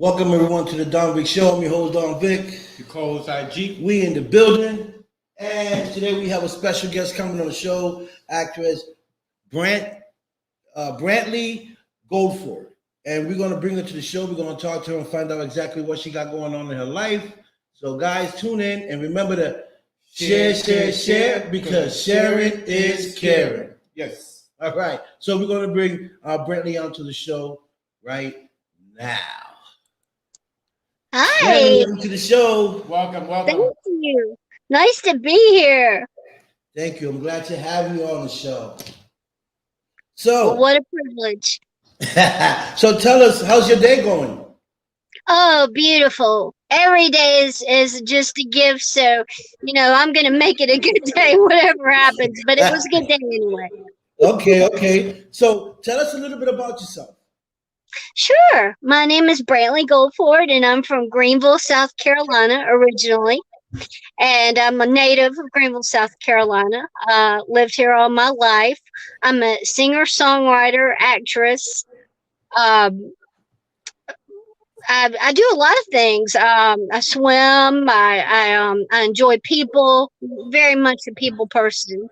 Welcome everyone to the Don Vic Show. I'm your host Don Vic. Your co-host IG. We in the building, and today we have a special guest coming on the show, actress Brantley Goldford, and we're gonna bring her to the show. We're gonna talk to her and find out exactly what she got going on in her life. So guys, tune in and remember to share because sharing is caring. Yes. All right. So we're gonna bring Brantley onto the show right now. Hi. Welcome to the show. Welcome. Thank you. Nice to be here. Thank you. I'm glad to have you on the show. Well, So, what a privilege. so tell us, how's your day going? Oh, beautiful. Every day is just a gift. So, I'm going to make it a good day, whatever happens. But it was a good day anyway. Okay. So tell us a little bit about yourself. Sure. My name is Brantley Goldford, and I'm from Greenville, South Carolina, originally. And I'm a native of Greenville, South Carolina. Lived here all my life. I'm a singer, songwriter, actress. Um, I do a lot of things. I swim. I enjoy people. Very much a people person.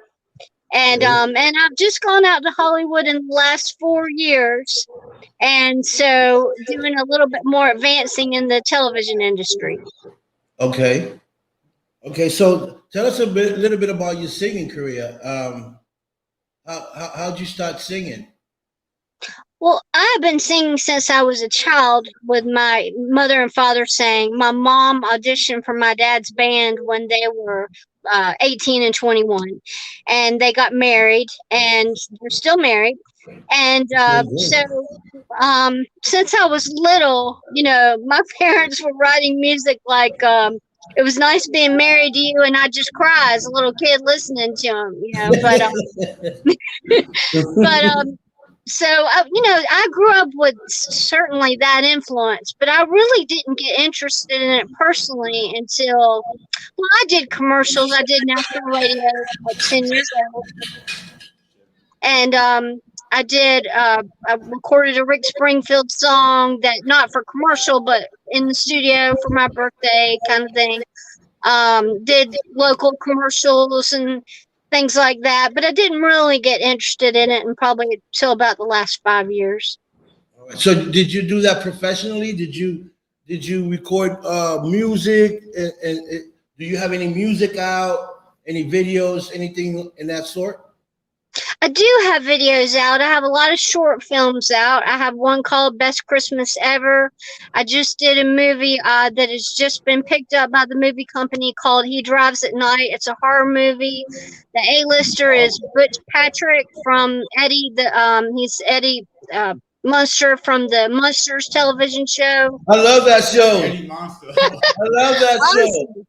And I've just gone out to Hollywood in the last 4 years, and so doing a little bit more advancing in the television industry. Okay. So tell us little bit about your singing career. How'd you start singing? Well, I've been singing since I was a child with my mother and father sang. My mom auditioned for my dad's band when they were 18 and 21, and they got married, and they're still married. And since I was little, my parents were writing music like it was nice being married to you, and I just cry as a little kid listening to them, but so I grew up with certainly that influence, but I really didn't get interested in it personally until, I did commercials. I did national radio at 10 years old, and I recorded a Rick Springfield song that not for commercial, but in the studio for my birthday kind of thing. Did local commercials and things like that, but I didn't really get interested in it, and probably until about the last 5 years. So did you do that professionally? Did you record music? And do you have any music out? Any videos? Anything in that sort? I do have videos out. I have a lot of short films out. I have one called Best Christmas Ever. I just did a movie that has just been picked up by the movie company called He Drives at Night. It's a horror movie. The A-lister is Butch Patrick from Eddie. He's Eddie Munster from the Munsters television show. I love that show. Eddie Monster. I love that show.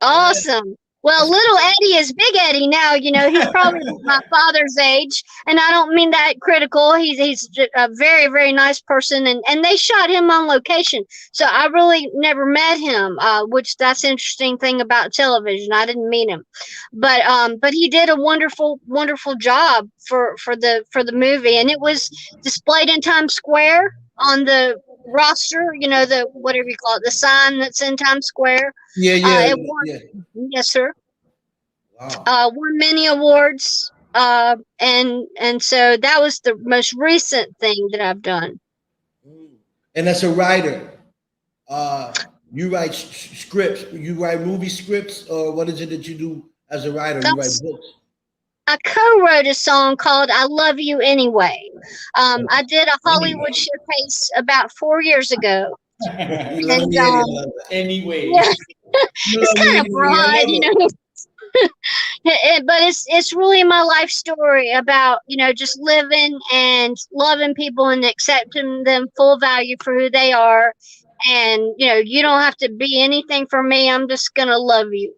Awesome. Well, little Eddie is Big Eddie now. He's probably my father's age, and I don't mean that critical. He's a very, very nice person, and they shot him on location. So I really never met him, which that's an interesting thing about television. I didn't meet him, but he did a wonderful, wonderful job for the movie, and it was displayed in Times Square on the roster, the whatever you call it, the sign that's in Times Square. Yeah. Yes, sir. Wow. Won many awards, and so that was the most recent thing that I've done. And as a writer, you write scripts. You write movie scripts, or what is it that you do as a writer? You write books. I co-wrote a song called "I Love You Anyway." I did a Hollywood showcase about 4 years ago. Anyway. Yeah, it's kind of broad, but it's really my life story about just living and loving people and accepting them full value for who they are, and you don't have to be anything for me. I'm just gonna love you.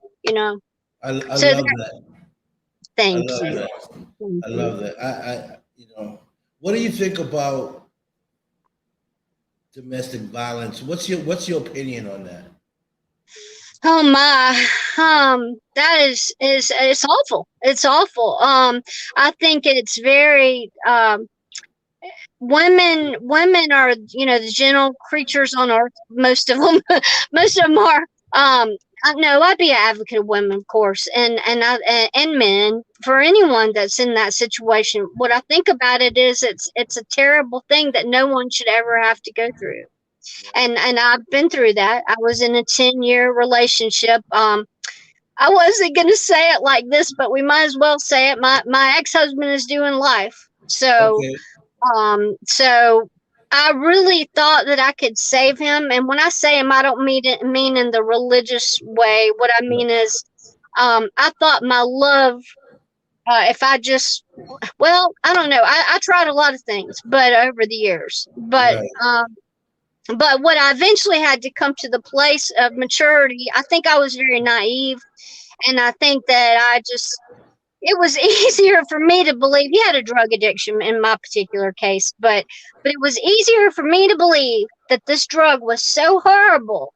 I love So that. Thank I love you. that. Thank I you. love that. What do you think about domestic violence? What's your opinion on that? Oh my, that is it's awful. It's awful. I think it's very women are, the gentle creatures on earth. Most of them, most of them are. No, I'd be an advocate of women, of course, and men, for anyone that's in that situation. What I think about it is it's a terrible thing that no one should ever have to go through. And I've been through that. I was in a 10-year relationship. I wasn't gonna say it like this, but we might as well say it. My ex-husband is doing life. So Okay. so I really thought that I could save him. And when I say him, I don't mean in the religious way. What I mean is, I thought my love, if I just, well, I don't know. I tried a lot of things, but over the years, Right. but what I eventually had to come to the place of maturity, I think I was very naive. And I think that it was easier for me to believe. He had a drug addiction in my particular case, but it was easier for me to believe that this drug was so horrible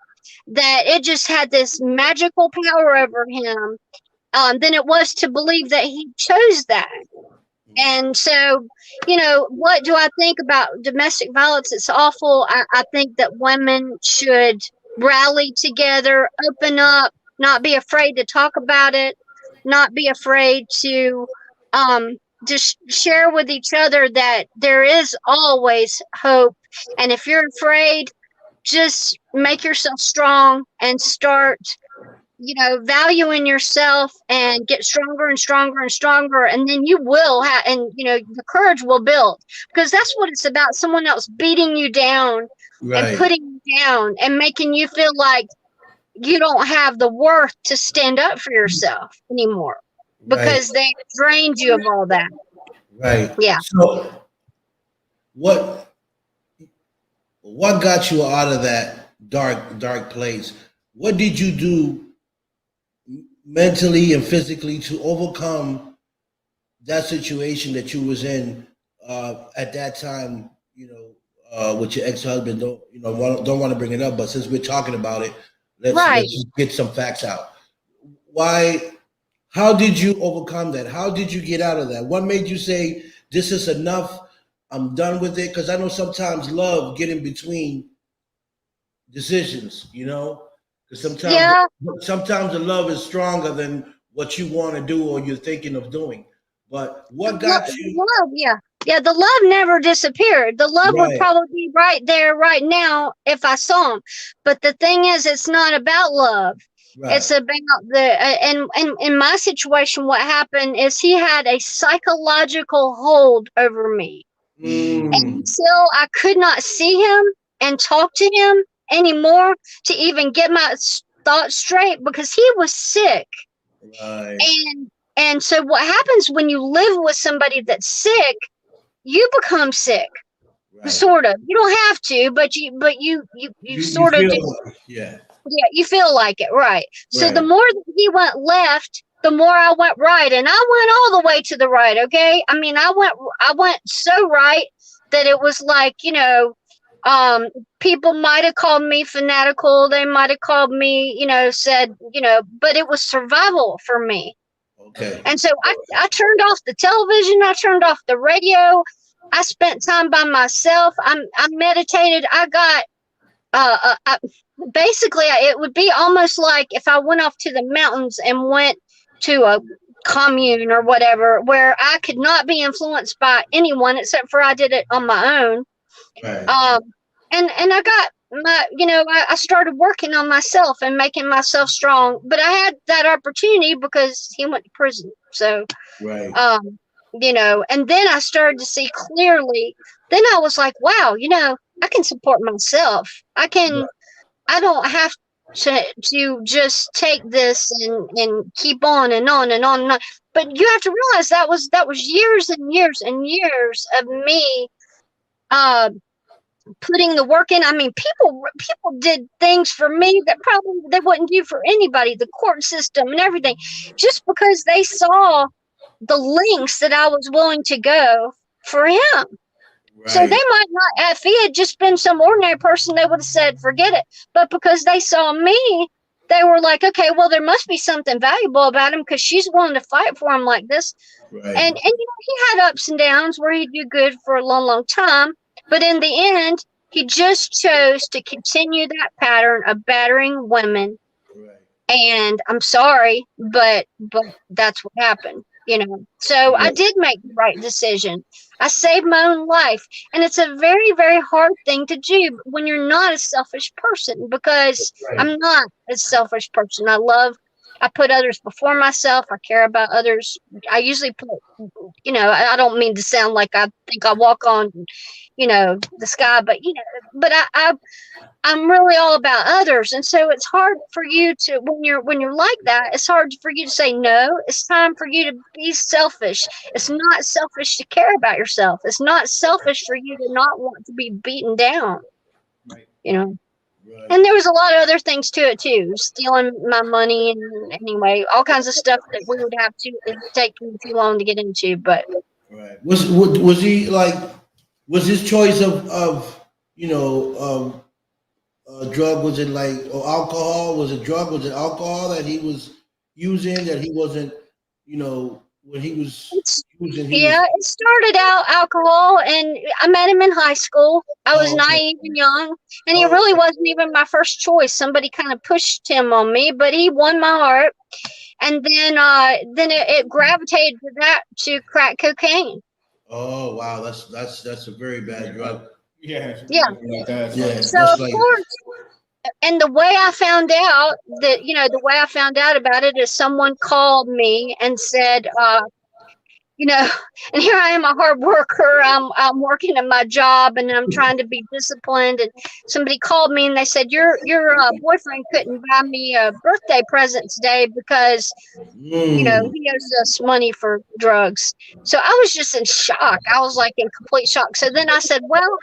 that it just had this magical power over him, than it was to believe that he chose that. And so, what do I think about domestic violence? It's awful. I think that women should rally together, open up, not be afraid to talk about it, not be afraid to just share with each other that there is always hope. And if you're afraid, just make yourself strong and start valuing yourself and get stronger and stronger and stronger. And then you will have, and the courage will build, because that's what it's about. Someone else beating you down and Right. putting you down and making you feel like you don't have the worth to stand up for yourself anymore, Right. because they drained you of all that. Right. Yeah. So what got you out of that dark place? What did you do mentally and physically to overcome that situation that you was in at that time? With your ex-husband. Don't want to bring it up, but since we're talking about it, let's just get some facts out. Why? How did you overcome that? How did you get out of that? What made you say, this is enough, I'm done with it? Because I know sometimes love get in between decisions, because sometimes the love is stronger than what you want to do or you're thinking of doing. But what got you? Love, yeah, the love never disappeared. The love would Right. probably be right there right now if I saw him. But the thing is, it's not about love. Right. It's about and in my situation, what happened is he had a psychological hold over me. And until I could not see him and talk to him anymore to even get my thoughts straight, because he was sick. Right. And so what happens when you live with somebody that's sick, you become sick. Right. Sort of. You don't have to, but you sort of do. Yeah. Yeah, you feel like it, right? So the more that he went left, the more I went right, and I went all the way to the right. Okay, I mean, I went so right that it was like, people might have called me fanatical. They might have called me, said, but it was survival for me. Okay. And so I turned off the television. I turned off the radio. I spent time by myself. I meditated. I got, basically, it would be almost like if I went off to the mountains and went to a commune or whatever, where I could not be influenced by anyone except for I did it on my own. Right. And I got I started working on myself and making myself strong, but I had that opportunity because he went to prison. So, right. And then I started to see clearly. Then I was like, wow, I can support myself. I don't have to just take this and keep on and on and on and on. But you have to realize that was years and years and years of me, putting the work in. I mean, people did things for me that probably they wouldn't do for anybody, the court system and everything, just because they saw the lengths that I was willing to go for him. Right. So they might not, if he had just been some ordinary person, they would have said, forget it. But because they saw me, they were like, okay, well, there must be something valuable about him because she's willing to fight for him like this. Right. And he had ups and downs where he'd do good for a long time, but in the end, he just chose to continue that pattern of battering women. Right. And I'm sorry, but that's what happened, So I did make the right decision. I saved my own life, and it's a very, very hard thing to do when you're not a selfish person, because I'm not a selfish person. I put others before myself. I care about others. I usually put, I don't mean to sound like I think I walk on, the sky, but I'm really all about others. And so it's hard for you to, when you're like that, it's hard for you to say no. It's time for you to be selfish. It's not selfish to care about yourself. It's not selfish for you to not want to be beaten down, Right. Right. And there was a lot of other things to it too, stealing my money and anyway, all kinds of stuff that we would have to, it'd take me too long to get into, but. Right. Was he like, was his choice of drug, was it like, or alcohol? Was it drug? Was it alcohol that he was using, that he wasn't, when he was using? It started out alcohol, and I met him in high school. I was naive and young, and he really wasn't even my first choice. Somebody kind of pushed him on me, but he won my heart. And then it gravitated to crack cocaine. Oh wow, that's a very bad drug. Yeah. So of course, and the way I found out about it is someone called me and said, and here I am, a hard worker. I'm working at my job and I'm trying to be disciplined. And somebody called me and they said, your boyfriend couldn't buy me a birthday present today because, he owes us money for drugs. So I was just in shock. I was like in complete shock. So then I said, well,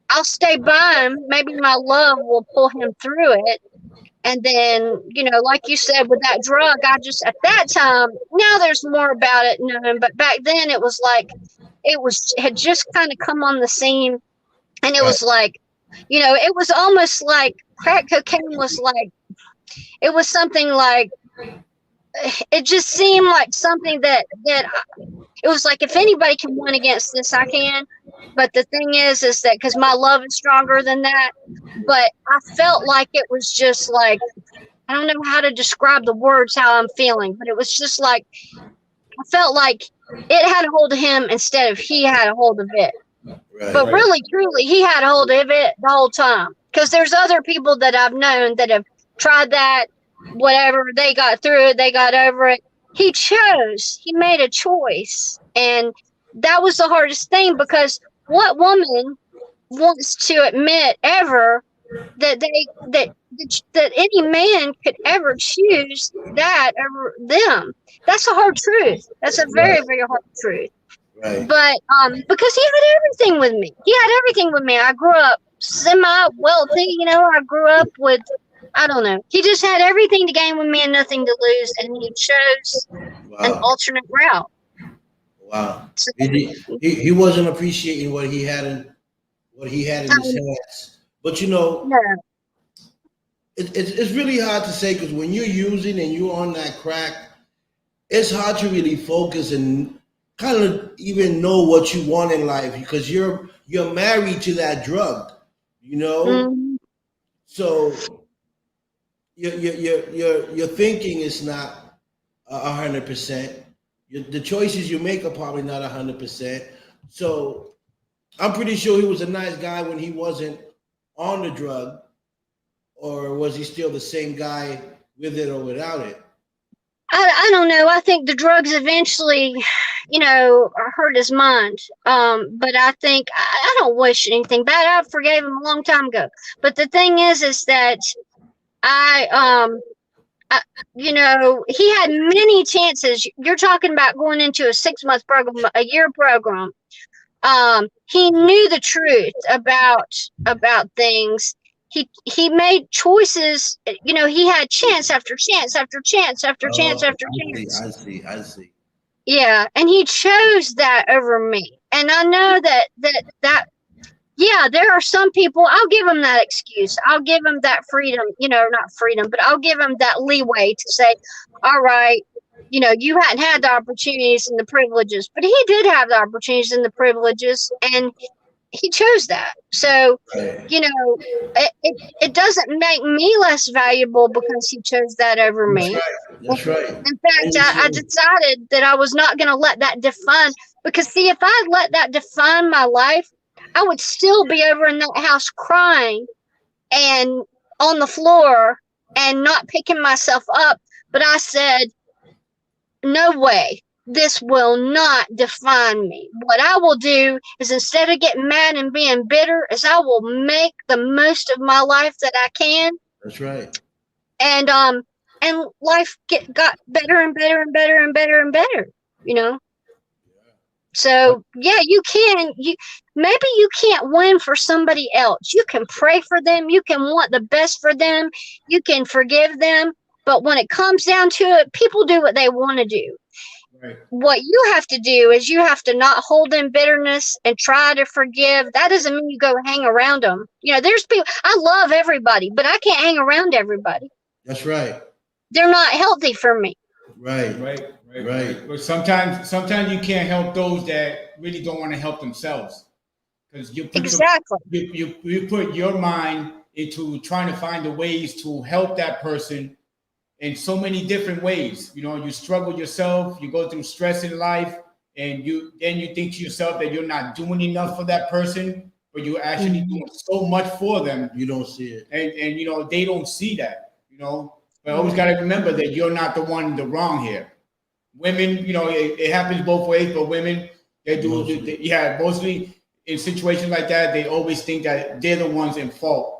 I'll stay by him. Maybe my love will pull him through it. And then, like you said, with that drug, I just, at that time, now there's more about it known, but back then it was like, had just kind of come on the scene. And it was like, it was almost like crack cocaine was like, it was something like, it just seemed like something that it was like, if anybody can win against this, I can. But the thing is that because my love is stronger than that, but I felt like it was just like, I don't know how to describe the words, how I'm feeling, but it was just like, I felt like it had a hold of him instead of he had a hold of it. Right, but really, truly, he had a hold of it the whole time. Because there's other people that I've known that have tried that, whatever, they got through it, they got over it. He made a choice. And that was the hardest thing, because what woman wants to admit ever that any man could ever choose that over them? That's a hard truth. That's a very, very hard truth. Right. But because he had everything with me. I grew up semi-wealthy, I grew up with, I don't know. He just had everything to gain with me and nothing to lose, and he chose an alternate route. Wow. So, he wasn't appreciating what he had in his hands. But it's really hard to say, because when you're using and you're on that crack, it's hard to really focus and kind of even know what you want in life, because you're married to that drug, Mm-hmm. So your thinking is not 100%. The choices you make are probably not 100%. So I'm pretty sure he was a nice guy when he wasn't on the drug, or was he still the same guy with it or without it? I don't know. I think the drugs eventually, hurt his mind. But I think I don't wish anything bad. I forgave him a long time ago. But the thing is that he had many chances. You're talking about going into a 6-month program, a year program. He knew the truth about things. He made choices. He had chance after chance after chance after chance after chance. I see. Yeah, and he chose that over me. And I know that yeah, there are some people, I'll give them that excuse. I'll give them that freedom, not freedom, but I'll give them that leeway to say, all right, you hadn't had the opportunities and the privileges, but he did have the opportunities and the privileges, and he chose that. So, it doesn't make me less valuable because he chose that over me. That's right. In fact, I decided that I was not going to let that define, because see, if I let that define my life, I would still be over in that house crying and on the floor and not picking myself up. But I said, no way. This will not define me. What I will do is, instead of getting mad and being bitter, is I will make the most of my life that I can. That's right. And life got better and better and better and better and better, So yeah, maybe you can't win for somebody else. You can pray for them, you can want the best for them, you can forgive them, but when it comes down to it, people do what they want to do. Right. What you have to do is you have to not hold in bitterness and try to forgive. That doesn't mean you go hang around them. There's people, I love everybody, but I can't hang around everybody. That's right. They're not healthy for me. Right. But sometimes you can't help those that really don't want to help themselves, because you put your mind into trying to find the ways to help that person in so many different ways. You struggle yourself, you go through stress in life, and you think to yourself that you're not doing enough for that person, but you're actually doing so much for them. You don't see it, and they don't see that. But always got to remember that you're not the one in the wrong here. Women, it happens both ways, but women, they do. Mostly in situations like that, they always think that they're the ones in fault.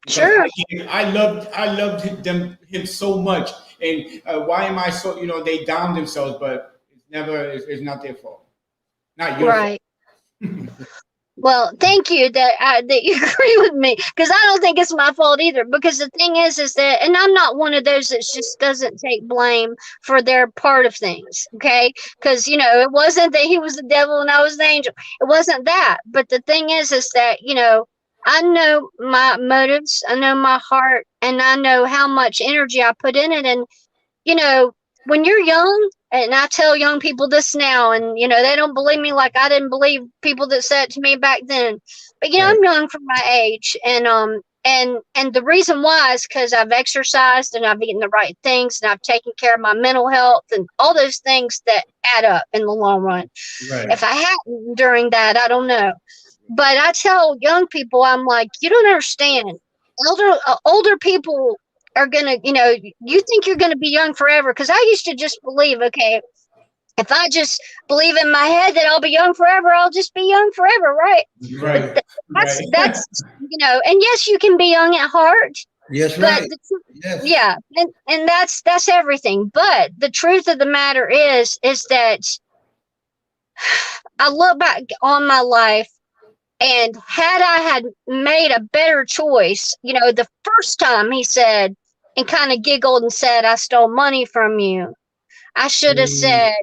Sure. I loved him so much, and why am I so? They down themselves, but it's not their fault. Not your fault. Well, thank you that you agree with me, because I don't think it's my fault either. Because the thing is that, and I'm not one of those that just doesn't take blame for their part of things, okay? Because, it wasn't that he was the devil and I was the angel. It wasn't that. But the thing is that, I know my motives, I know my heart, and I know how much energy I put in it. And, when you're young, and I tell young people this now, and they don't believe me like I didn't believe people that said it to me back then. But I'm young for my age, and the reason why is because I've exercised and I've eaten the right things and I've taken care of my mental health and all those things that add up in the long run. Right. If I hadn't during that, I don't know. But I tell young people, I'm like, you don't understand. Older people are gonna, you think you're gonna be young forever, because I used to just believe, okay, if I just believe in my head that I'll be young forever, I'll just be young forever, right? Right. That's and yes, you can be young at heart. Yes, right. Yes. Yeah, and that's everything. But the truth of the matter is that I look back on my life, and had I had made a better choice, the first time he said, and kind of giggled and said, I stole money from you, I should have said,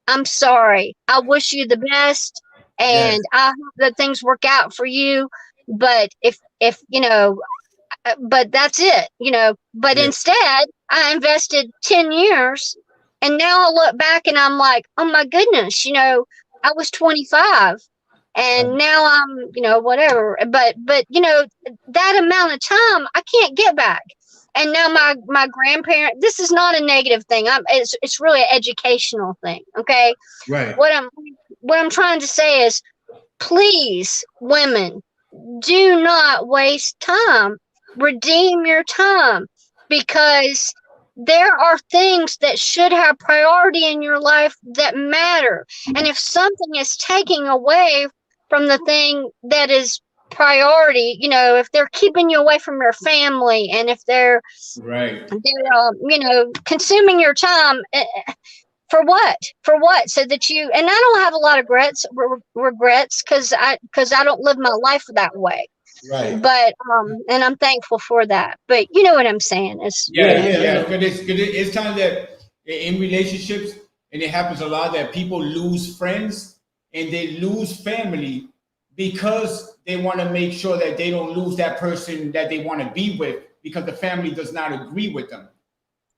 I'm sorry. I wish you the best, and I hope that things work out for you. But if but that's it, But instead, I invested 10 years, and now I look back and I'm like, oh my goodness, I was 25. And now I'm, whatever. But that amount of time I can't get back. And now my grandparent. This is not a negative thing. It's really an educational thing. Okay. Right. What I'm trying to say is, please, women, do not waste time. Redeem your time, because there are things that should have priority in your life that matter. And if something is taking away from the thing that is priority, if they're keeping you away from your family, and if they're consuming your time, for what? So that you, and I don't have a lot of regrets because I don't live my life that way. Right. But and I'm thankful for that. But you know what I'm saying? It's it's time that in relationships, and it happens a lot, that people lose friends and they lose family because they want to make sure that they don't lose that person that they want to be with because the family does not agree with them.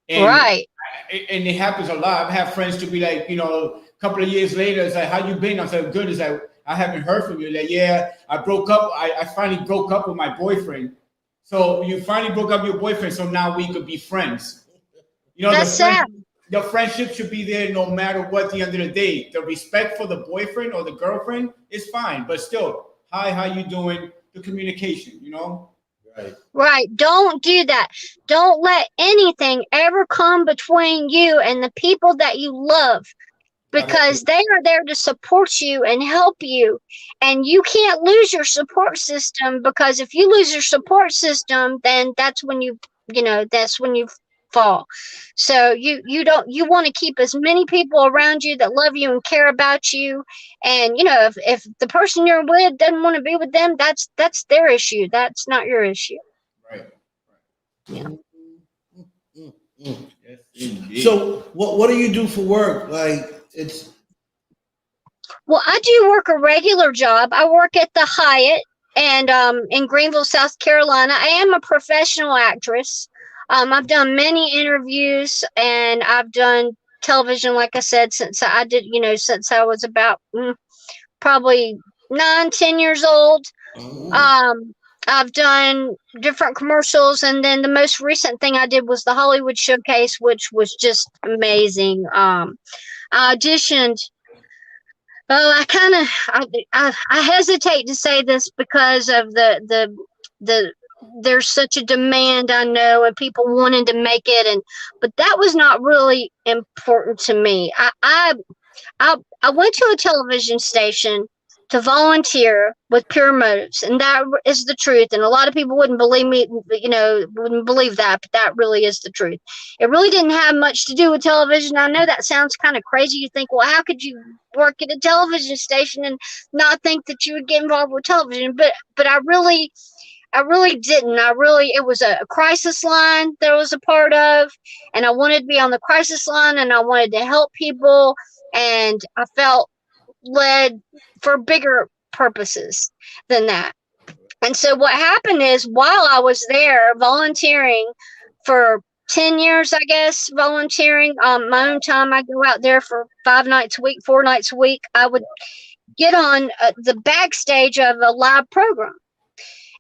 And, right. And it happens a lot. I've had friends to be like, a couple of years later, it's like, how you been? I said, good. It's like, I haven't heard from you. Like, yeah, I broke up. I finally broke up with my boyfriend. So you finally broke up with your boyfriend, so now we could be friends. That's sad. The friendship should be there no matter what at the end of the day. The respect for the boyfriend or the girlfriend is fine, but still, hi, how you doing? The communication, Right. Right. Don't do that. Don't let anything ever come between you and the people that you love, because they are there to support you and help you. And you can't lose your support system, because if you lose your support system, then that's when you fall. So you want to keep as many people around you that love you and care about you. And if the person you're with doesn't want to be with them, that's their issue. That's not your issue. Right. Yeah. Yes, so what do you do for work? Well, I do work a regular job. I work at the Hyatt and in Greenville, South Carolina. I am a professional actress. I've done many interviews, and I've done television, like I said, since I was about probably 9-10 years old. I've done different commercials, and then the most recent thing I did was the Hollywood Showcase, which was just amazing. I auditioned. Well, I hesitate to say this because of the there's such a demand, I know, and people wanting to make it, but that was not really important to me. I went to a television station to volunteer with pure motives, and that is the truth. And a lot of people wouldn't believe me, wouldn't believe that, but that really is the truth. It really didn't have much to do with television. I know that sounds kind of crazy. You think, well, how could you work at a television station and not think that you would get involved with television? But I really didn't. It was a crisis line that I was a part of, and I wanted to be on the crisis line, and I wanted to help people, and I felt led for bigger purposes than that. And so what happened is, while I was there volunteering for 10 years, I guess, volunteering my own time, I go out there for 5 nights a week, 4 nights a week. I would get on the backstage of a live program.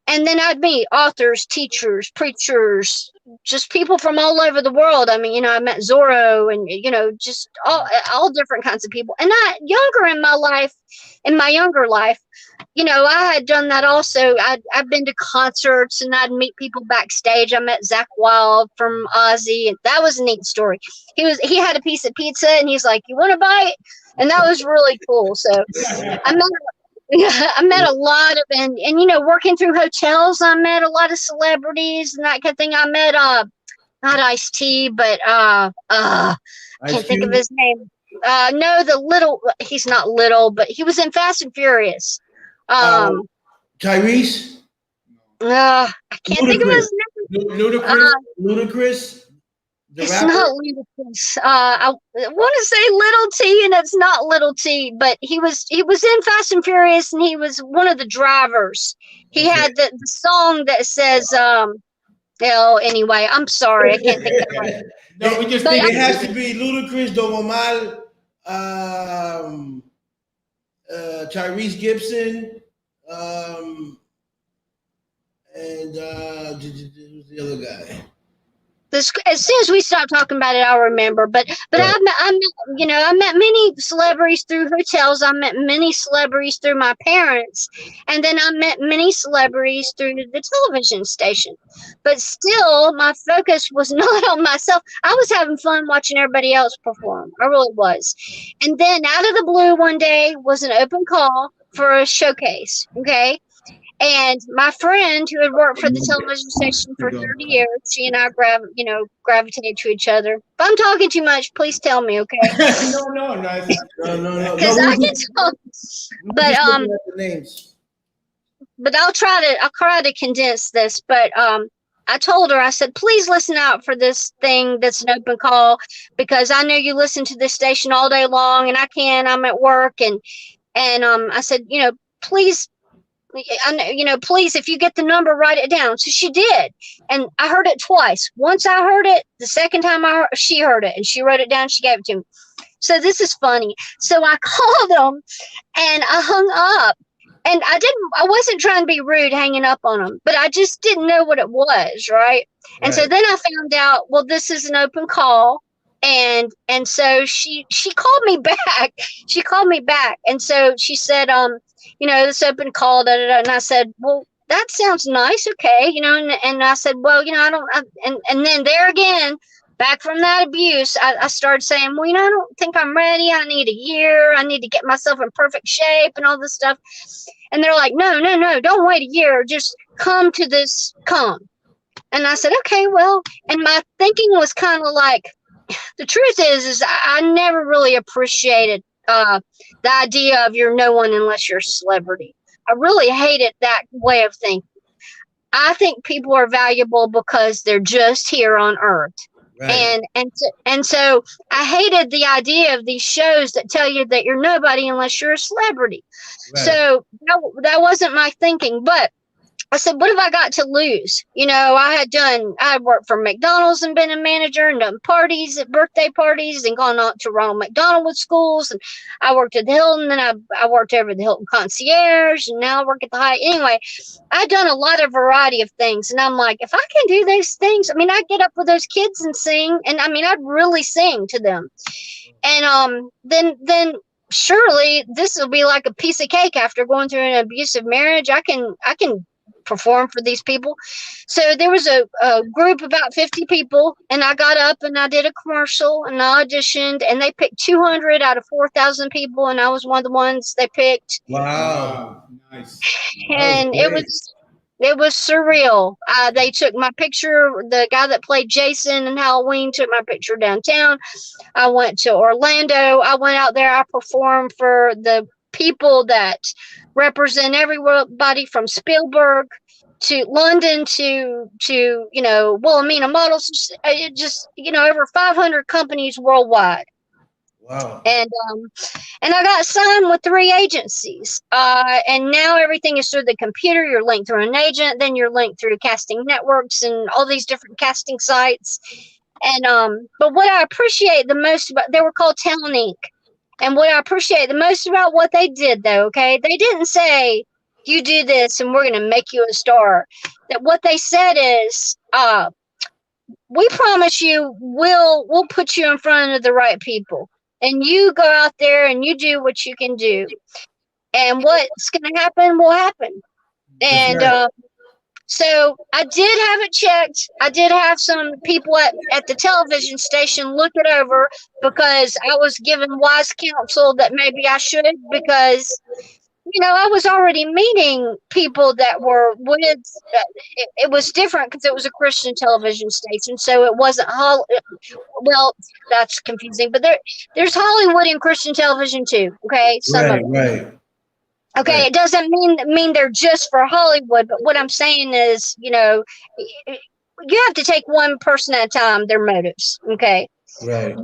And then I'd meet authors, teachers, preachers, just people from all over the world. I mean, I met Zorro and, just all different kinds of people. And in my younger life, I had done that also. I've been to concerts, and I'd meet people backstage. I met Zach Wilde from Ozzy, and that was a neat story. He had a piece of pizza, and he's like, "You want to bite?" And that was really cool. So I met a lot of, and working through hotels, I met a lot of celebrities and that kind of thing. I met not Ice-T, but I can't think of his name. No, he's not little, but he was in Fast and Furious. Tyrese? I can't think of his name. Ludacris? It's not Ludacris. I want to say Little T, and it's not Little T, but he was in Fast and Furious, and he was one of the drivers. He had the song that says, anyway, I'm sorry, I can't think of it. No, we just think it has to be Ludacris, Don Omar, Tyrese Gibson, and who's the other guy? As soon as we stop talking about it, I'll remember. But right. I met many celebrities through hotels. I met many celebrities through my parents, and then I met many celebrities through the television station. But still, my focus was not on myself. I was having fun watching everybody else perform. I really was. And then out of the blue, one day was an open call for a showcase. Okay. And my friend, who had worked for the television station for 30 years, she and I gravitated to each other. If I'm talking too much, please tell me, okay? No. Because I can talk. But I'll try to condense this. But I told her, I said, please listen out for this thing that's an open call, because I know you listen to this station all day long, and I can't. I'm at work, and I said, please please, if you get the number, write it down. So she did. And I heard it twice. Once I heard it, the second time she heard it, and she wrote it down. She gave it to me. So this is funny. So I called them and I hung up. And I wasn't trying to be rude hanging up on them, but I just didn't know what it was, right? And so then I found out, well, this is an open call. And so she called me back. She called me back. And so she said, this open call, da, da, da. And I said, well, that sounds nice. Okay. And I said, well, and then there again, back from that abuse, I started saying, well, I don't think I'm ready. I need a year. I need to get myself in perfect shape and all this stuff. And they're like, no, don't wait a year. Just come to this. And I said, okay, well, and my thinking was kind of like, the truth is I never really appreciated the idea of you're no one unless you're a celebrity. I really hated that way of thinking. I think people are valuable because they're just here on earth. Right. And so I hated the idea of these shows that tell you that you're nobody unless you're a celebrity. Right. So that wasn't my thinking, but I said, what have I got to lose? I had worked for McDonald's and been a manager and done parties at birthday parties and gone on to Ronald McDonald with schools. And I worked at the Hilton, and I worked over the Hilton concierge, and now I work at the Hyatt. Anyway, I'd done a lot of variety of things. And I'm like, if I can do those things, I'd get up with those kids and sing. And I'd really sing to them. And then surely this will be like a piece of cake after going through an abusive marriage. I can perform for these people. So there was a group about 50 people, and I got up and I did a commercial and I auditioned, and they picked 200 out of 4,000 people, and I was one of the ones they picked. Wow. Nice. And it was surreal. They took my picture. The guy that played Jason in Halloween took my picture downtown. I went to Orlando. I went out there. I performed for the people that represent everybody from Spielberg to London to Wilhelmina Models, just over 500 companies worldwide. Wow. And I got signed with 3 agencies. And now everything is through the computer. You're linked through an agent, then you're linked through casting networks and all these different casting sites. And but what I appreciate the most about, they were called Talent Inc. And what I appreciate the most about what they did, though, okay, they didn't say, you do this and we're going to make you a star. That what they said is, we promise you we'll put you in front of the right people. And you go out there and you do what you can do. And what's going to happen will happen. And so I did have it checked. I did have some people at the television station look it over, because I was given wise counsel that maybe I should, because, I was already meeting people that were with, it was different because it was a Christian television station. So it wasn't, well, that's confusing, but there's Hollywood and Christian television too. Okay. Right. Okay, right. It doesn't mean they're just for Hollywood, but what I'm saying is, you have to take one person at a time, their motives, okay? Right.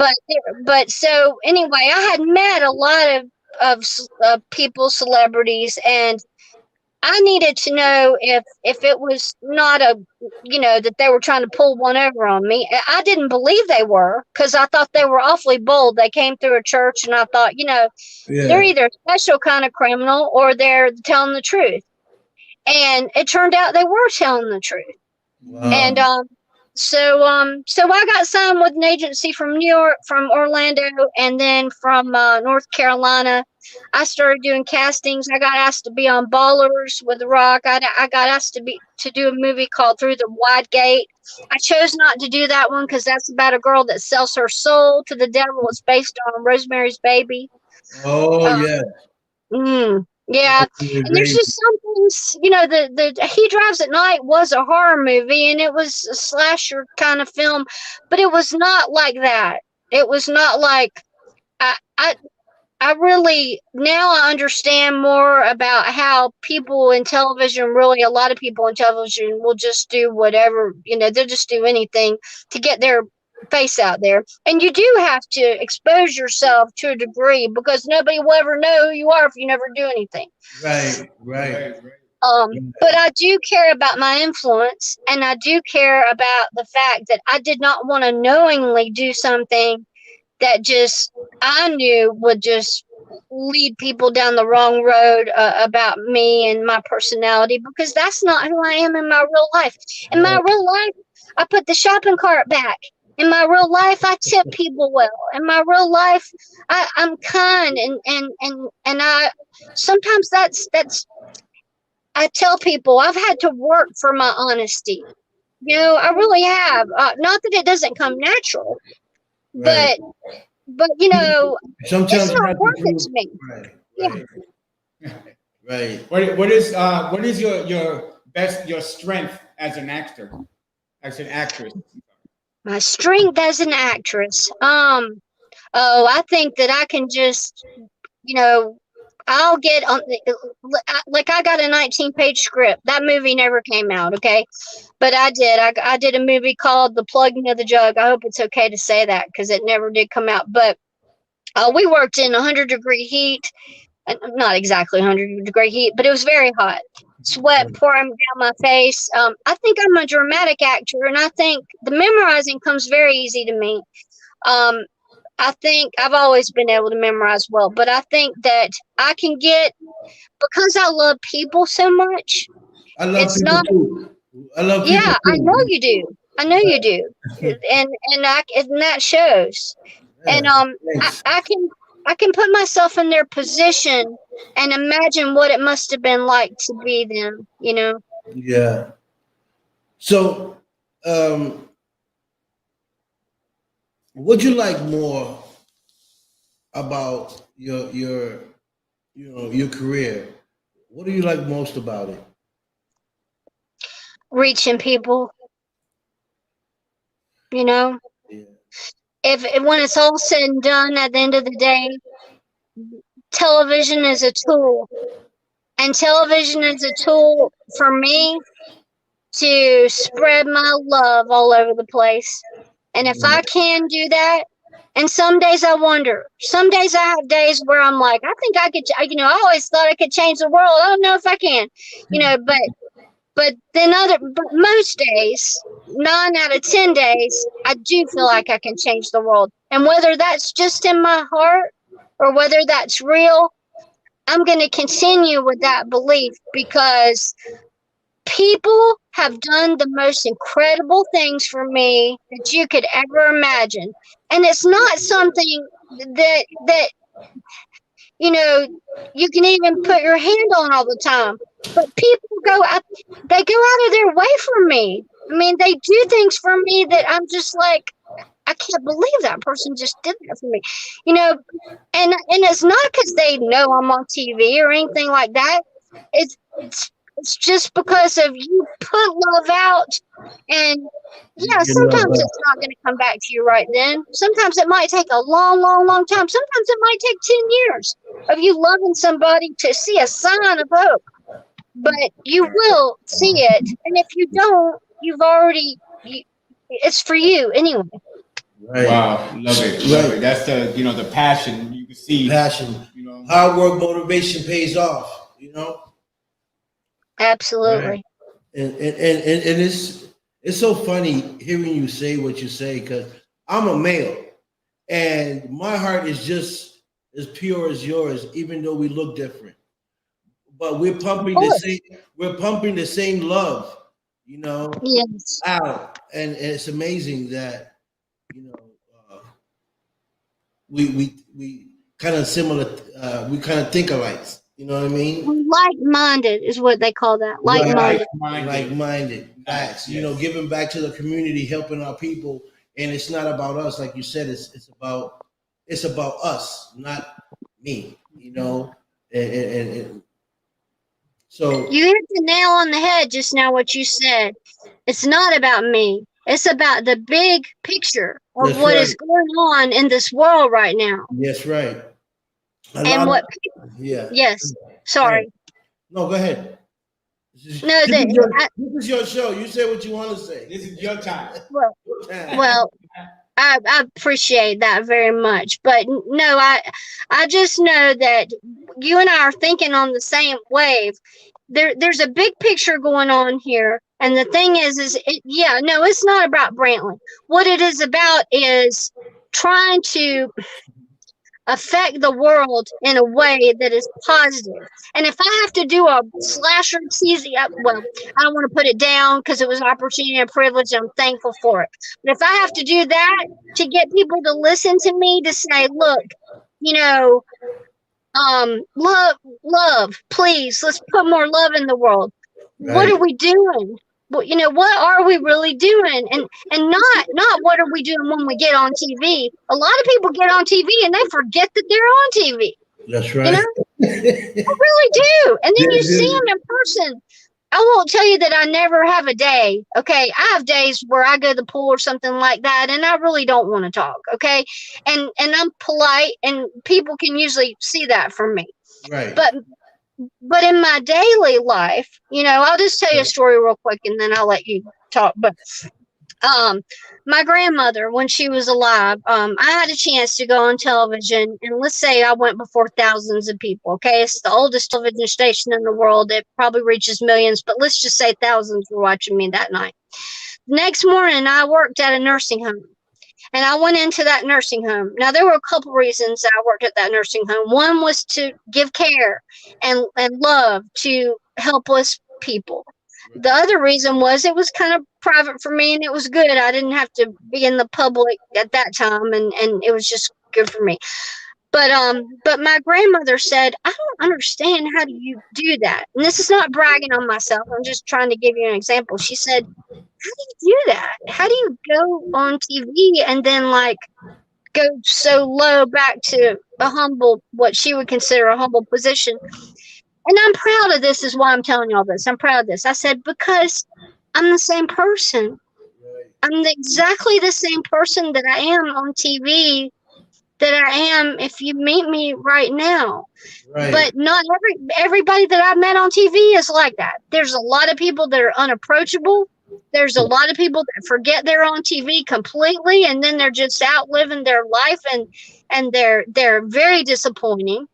But so anyway, I had met a lot of people, celebrities, and I needed to know if it was not that they were trying to pull one over on me. I didn't believe they were, because I thought they were awfully bold. They came through a church, and I thought, they're either a special kind of criminal or they're telling the truth. And it turned out they were telling the truth. Wow. And so I got signed with an agency from New York, from Orlando, and then from North Carolina. I started doing castings. I got asked to be on Ballers with The Rock. I got asked to do a movie called Through the Wide Gate. I chose not to do that one because that's about a girl that sells her soul to the devil. It's based on Rosemary's Baby. Oh, yeah. Yeah. And there's just some things, the He Drives at Night was a horror movie, and it was a slasher kind of film, but it was not like that. It was not like, I really, now I understand more about how people in television, really a lot of people in television will just do whatever, they'll just do anything to get their face out there. And you do have to expose yourself to a degree, because nobody will ever know who you are if you never do anything. Right. But I do care about my influence, and I do care about the fact that I did not want to knowingly do something that just I knew would just lead people down the wrong road about me and my personality, because that's not who I am in my real life. In my real life, I put the shopping cart back. In my real life, I tip people well. In my real life, I'm kind, and I sometimes that's I tell people I've had to work for my honesty. You know, I really have. Not that it doesn't come natural, Right. but you know, Sometimes it's you not have worth to it to me. Right. Yeah. Right. What is your strength as an actor, as an actress? My strength as an actress. I think that I can just, you know, I'll get on like I got a 19-page script. That movie never came out, okay? But I did. I did a movie called The Plugging of the Jug. I hope it's okay to say that because it never did come out. But we worked in 100-degree heat. Not exactly 100-degree heat, but it was very hot. Sweat pouring down my face. I think I'm a dramatic actor, and I think the memorizing comes very easy to me. I think I've always been able to memorize well, but I think that I can get, because I love people so much. I love It's people not. too. I love people Yeah, I too. know you do. I know you do, and that shows. And Yeah. Thanks. I can put myself in their position and imagine what it must have been like to be them. You know. Yeah. So, would you like more about your career? What do you like most about it? Reaching people, you know, Yeah. if when it's all said and done, at the end of the day, television is a tool, and television is a tool for me to spread my love all over the place. And if I can do that, and some days I wonder, some days I have days where I'm like, I think I could, I always thought I could change the world. I don't know if I can, but but most days, 9 out of 10 days, I do feel like I can change the world. And whether that's just in my heart or whether that's real, I'm going to continue with that belief, because people have done the most incredible things for me that you could ever imagine. And it's not something that you can even put your hand on all the time. But people they go out of their way for me. I mean, they do things for me that I'm just like, I can't believe that person just did that for me. And it's not because they know I'm on TV or anything like that. It's just because of you put love out, and yeah, sometimes it's not going to come back to you right then. Sometimes it might take a long, long, long time. Sometimes it might take 10 years of you loving somebody to see a sign of hope. But you will see it, and if you don't, it's for you anyway. Right. Wow, love it, love it. That's the passion you can see. Passion, hard work, motivation pays off. Absolutely. Right. And it's so funny hearing you say what you say, because I'm a male, and my heart is just as pure as yours, even though we look different. But we're pumping the same love, yes, out, and it's amazing that we kind of similar, we kind of think alike. You know what I mean? Like-minded is what they call that. Like-minded. Like-minded. Facts. Yes. Giving back to the community, helping our people, and it's not about us, like you said. It's about us, not me. And so You hit the nail on the head just now. What you said. It's not about me. It's about the big picture of what is going on in this world right now. That's right. Yes. Sorry. No, go ahead. This is your show. You say what you want to say. This is your time. Well, I appreciate that very much. But no, I just know that you and I are thinking on the same wave. there's a big picture going on here. And the thing is no, it's not about Brantley. What it is about is trying to affect the world in a way that is positive. And if I have to do a slasher cheesy, well, I don't want to put it down because it was an opportunity and a privilege. And I'm thankful for it. But if I have to do that to get people to listen to me, to say, look, love, please, let's put more love in the world. Right. What are we doing? Well, what are we really doing? And not what are we doing when we get on TV? A lot of people get on TV and they forget that they're on TV. That's right. They really do. And then you see them in person. I won't tell you that I never have a day. Okay. I have days where I go to the pool or something like that, and I really don't want to talk. Okay. And I'm polite, and people can usually see that from me. Right. But in my daily life, I'll just tell you a story real quick and then I'll let you talk. But my grandmother, when she was alive, I had a chance to go on television, and let's say I went before thousands of people. Okay, it's the oldest television station in the world. It probably reaches millions, but let's just say thousands were watching me that night. Next morning, I worked at a nursing home. And I went into that nursing home. Now, there were a couple reasons that I worked at that nursing home. One was to give care and love to helpless people. The other reason was it was kind of private for me, and it was good. I didn't have to be in the public at that time, and it was just good for me. But my grandmother said, I don't understand, how do you do that? And this is not bragging on myself. I'm just trying to give you an example. She said, how do you do that? How do you go on TV and then go so low back to a humble, what she would consider a humble position? And I'm proud of this, is why I'm telling you all this. I'm proud of this. I said, because I'm the same person. I'm exactly the same person that I am on TV that I am if you meet me right now. Right. But not everybody that I met on TV is like that. There's a lot of people that are unapproachable. There's a lot of people that forget they're on TV completely, and then they're just out living their life, and they're very disappointing.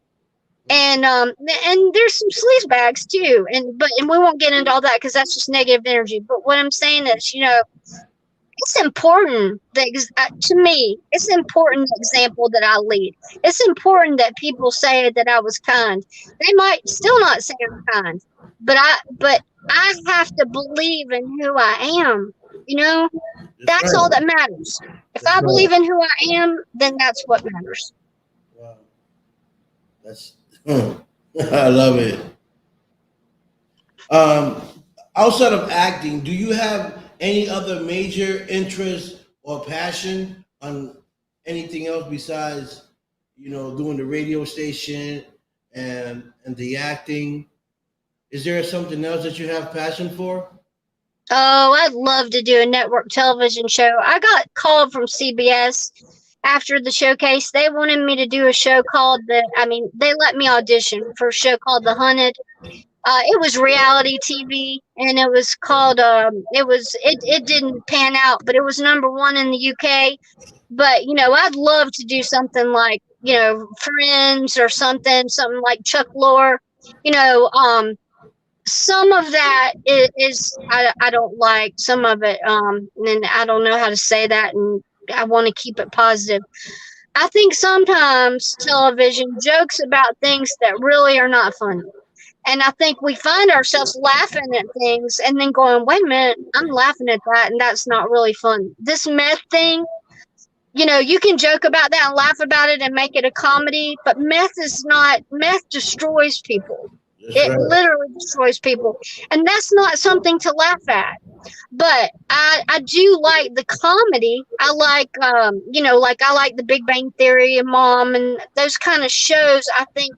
And there's some sleazebags too, and we won't get into all that because that's just negative energy. But what I'm saying is, it's important that to me, it's important the example that I lead. It's important that people say that I was kind. They might still not say I'm kind, but I have to believe in who I am. That's right. All that matters. If I believe in who I am, then that's what matters. Wow. That's I love it. Outside of acting, do you have any other major interest or passion on anything else besides, doing the radio station and the acting? Is there something else that you have passion for? Oh, I'd love to do a network television show. I got called from CBS after the showcase. They wanted me to do a show called they let me audition for a show called The Hunted. It was reality TV, and it was called, it didn't pan out, but it was #1 in the UK. But, I'd love to do something like, Friends or something like Chuck Lorre. Some of that is I don't like some of it, and I don't know how to say that, and I want to keep it positive. I think sometimes television jokes about things that really are not funny. And I think we find ourselves laughing at things and then going, wait a minute, I'm laughing at that, and that's not really fun. This meth thing, you can joke about that and laugh about it and make it a comedy, but meth destroys people. It literally destroys people. And that's not something to laugh at. But I do like the comedy. I like, I like The Big Bang Theory and Mom and those kind of shows. I think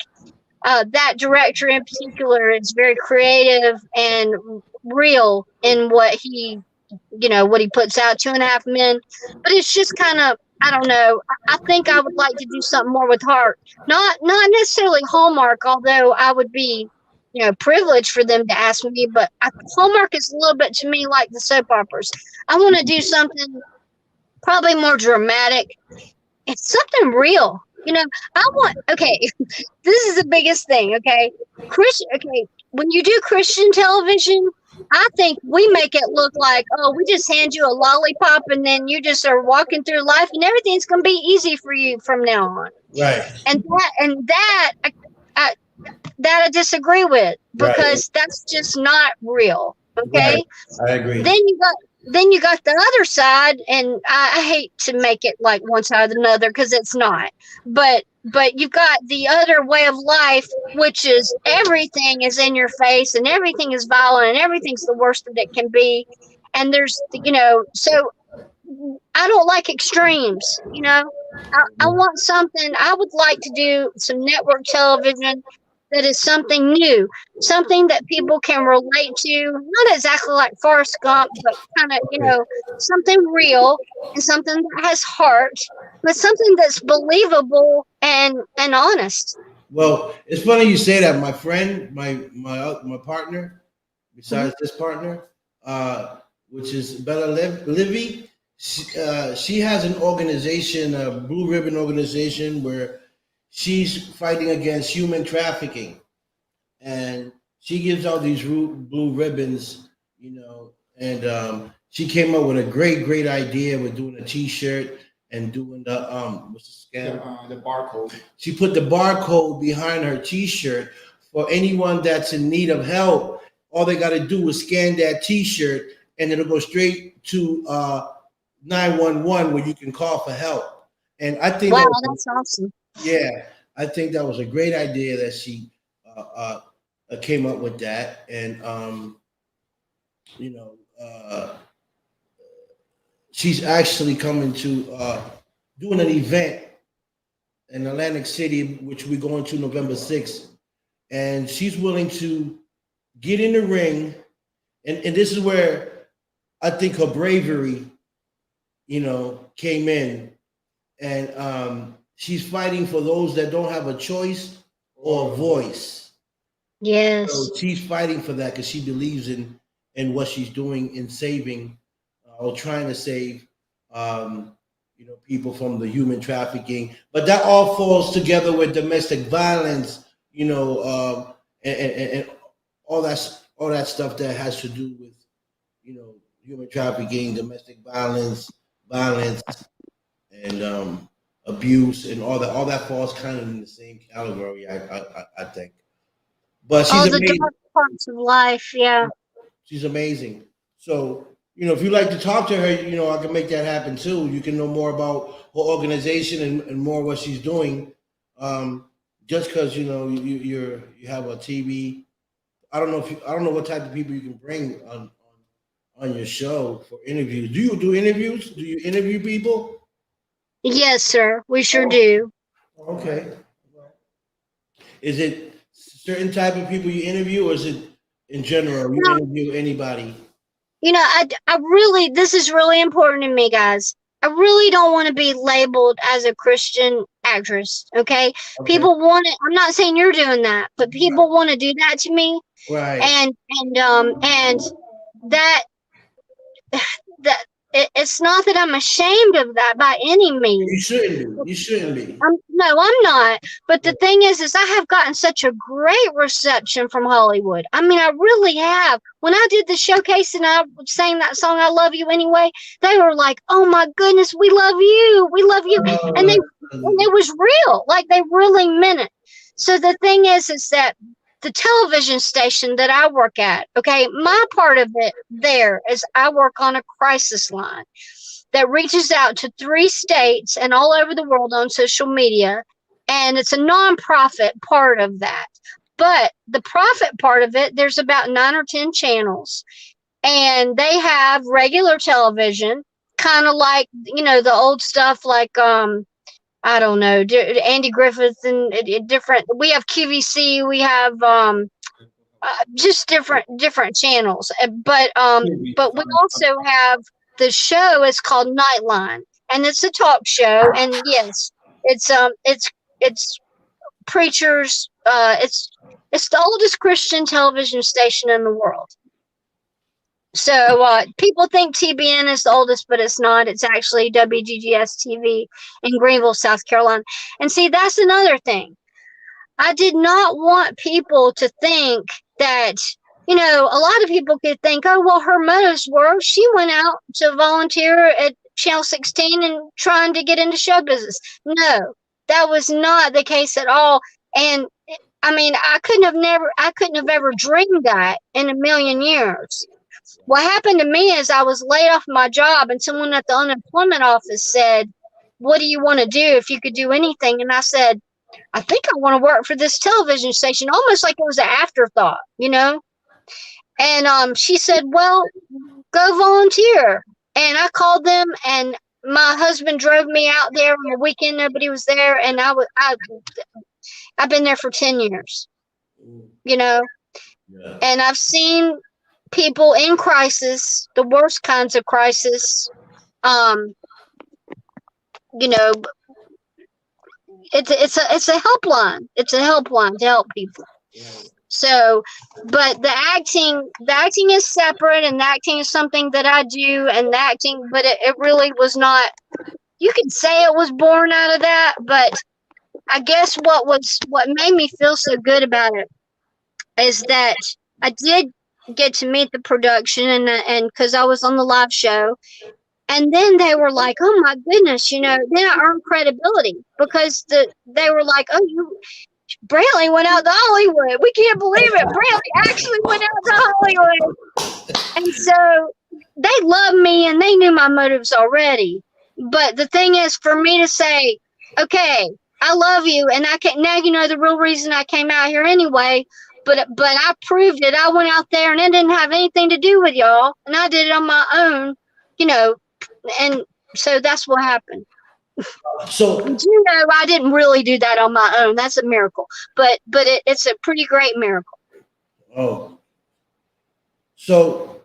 that director in particular is very creative and real in what he puts out, 2.5 Men. But it's just kind of, I don't know. I think I would like to do something more with heart. Not necessarily Hallmark, although I would be, privileged for them to ask me. But Hallmark is a little bit to me like the soap operas. I want to do something probably more dramatic. It's something real. This is the biggest thing, okay? when you do Christian television, I think we make it look like, oh, we just hand you a lollipop and then you just are walking through life and everything's going to be easy for you from now on. Right. And that I disagree with, because that's just not real. Okay. Right. I agree. Then you got the other side, and I hate to make it like one side or another, because it's not. But you've got the other way of life, which is everything is in your face and everything is violent and everything's the worst that it can be. And there's, so I don't like extremes, I want something. I would like to do some network television that is something new, something that people can relate to, not exactly like Forrest Gump, but kind of, something real and something that has heart, but something that's believable and honest. Well, it's funny you say that. My friend, my partner, besides this partner, which is Bella Livy, she has an organization, a Blue Ribbon organization, where she's fighting against human trafficking, and she gives out these blue ribbons, and she came up with a great idea with doing a T-shirt and doing the what's the scam? The barcode. She put the barcode behind her T-shirt for anyone that's in need of help. All they got to do is scan that T-shirt, and it'll go straight to 911, where you can call for help. And I think wow, that's awesome. Yeah, I think that was a great idea that she came up with that, and she's actually coming to doing an event in Atlantic City, which we're going to November 6th, and she's willing to get in the ring, and this is where I think her bravery, came in, and she's fighting for those that don't have a choice or a voice. Yes. So she's fighting for that because she believes in what she's doing in saving or trying to save, people from the human trafficking. But that all falls together with domestic violence, and all that stuff that has to do with, human trafficking, domestic violence, and abuse, and all that falls kind of in the same category, I think. But she's the amazing. dark parts of life, yeah. She's amazing. So, if you'd like to talk to her, I can make that happen too. You can know more about her organization and more what she's doing. Just because you have a TV, I don't know what type of people you can bring on your show for interviews. Do you do interviews? Do you interview people? Yes, sir. We sure do. Okay. Is it certain type of people you interview, or is it in general you interview anybody? I really, this is really important to me, guys. I really don't want to be labeled as a Christian actress. Okay. People want it. I'm not saying you're doing that, but people want to do that to me. Right. And that it's not that I'm ashamed of that by any means. You shouldn't be. No, I'm not. But the thing is I have gotten such a great reception from Hollywood. I mean, I really have. When I did the showcase and I sang that song, I Love You Anyway, they were like, oh my goodness, we love you. We love you. And it was real. Like, they really meant it. So the thing is that the television station that I work at, okay, my part of it there is I work on a crisis line that reaches out to 3 states and all over the world on social media. And it's a nonprofit part of that. But the profit part of it, there's about 9 or 10 channels. And they have regular television, kind of like, the old stuff like, I don't know, Andy Griffith and different. We have QVC, we have just different channels. But we also have the show is called Nightline, and it's a talk show. And yes, it's preachers. It's the oldest Christian television station in the world. So people think TBN is the oldest, but it's not. It's actually WGGS TV in Greenville, South Carolina. And see, that's another thing. I did not want people to think that, you know, a lot of people could think, oh, well, her motives were she went out to volunteer at Channel 16 and trying to get into show business. No, that was not the case at all. And I mean, I couldn't have ever dreamed that in a million years. What happened to me is I was laid off my job, and someone at the unemployment office said, what do you want to do if you could do anything? And I said, I think I want to work for this television station, almost like it was an afterthought, you know? And she said, well, go volunteer. And I called them, and my husband drove me out there on the weekend. Nobody was there. And I've been there for 10 years, you know? Yeah. And I've seen people in crisis, the worst kinds of crisis. You know, it's a helpline. It's a helpline to help people. So, but the acting is separate, and the acting is something that I do, and the acting, but it really was not. You could say it was born out of that, but I guess what made me feel so good about it is that I did get to meet the production, and because I was on the live show, and then they were like, oh my goodness, you know, then I earned credibility because they were like, oh, Brantley went out to Hollywood. We can't believe it. Brantley actually went out to Hollywood. And so they loved me, and they knew my motives already. But the thing is, for me to say, okay, I love you, and I can't, now you know the real reason I came out here anyway. But I proved it. I went out there, and it didn't have anything to do with y'all, and I did it on my own, you know. And so that's what happened. So, you know, I didn't really do that on my own. That's a miracle, but it's a pretty great miracle. oh, so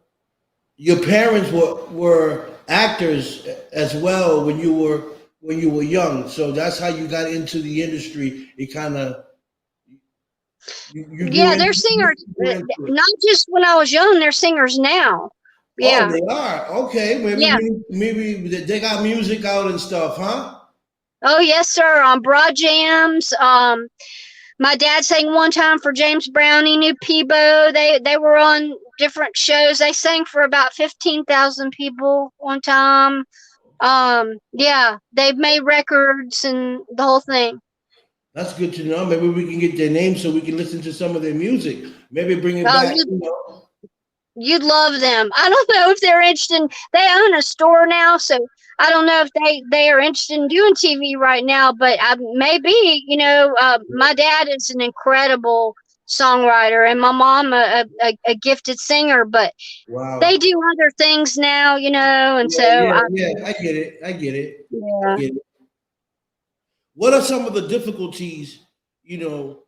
your parents were actors as well when you were young. So that's how you got into the industry. It kind of yeah, they're singers. Not just when I was young. They're singers now. Yeah. Oh, they are. Okay, maybe they got music out and stuff, huh? Oh yes, sir. On broad jams. My dad sang one time for James Brown. He knew Peebo. They were on different shows. They sang for about 15,000 people one time. Yeah, they've made records and the whole thing. That's good to know. Maybe we can get their names so we can listen to some of their music. Maybe bring it back. You'd love them. I don't know if they're interested. They own a store now, so I don't know if they are interested in doing TV right now. But maybe, you know, my dad is an incredible songwriter, and my mom a gifted singer. But wow, they do other things now, you know, and I get it. I get it. Yeah. I get it. What are some of the difficulties, you know,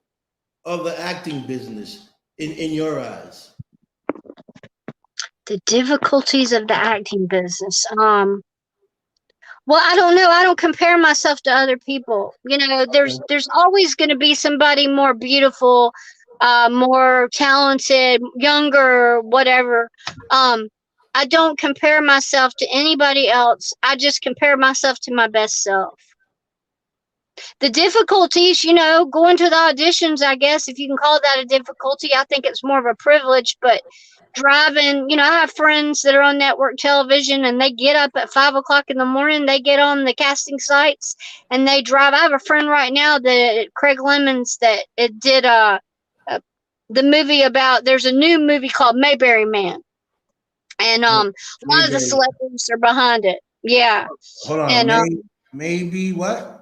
of the acting business in your eyes? The difficulties of the acting business. Well, I don't know. I don't compare myself to other people. You know, there's always going to be somebody more beautiful, more talented, younger, whatever. I don't compare myself to anybody else. I just compare myself to my best self. The difficulties, you know, going to the auditions, I guess, if you can call that a difficulty, I think it's more of a privilege, but driving, you know, I have friends that are on network television, and they get up at 5 o'clock in the morning, they get on the casting sites, and they drive. I have a friend right now that Craig Lemons that it did the movie about, there's a new movie called Mayberry Man, and a lot of the celebrities are behind it. Yeah. Hold on. And maybe what?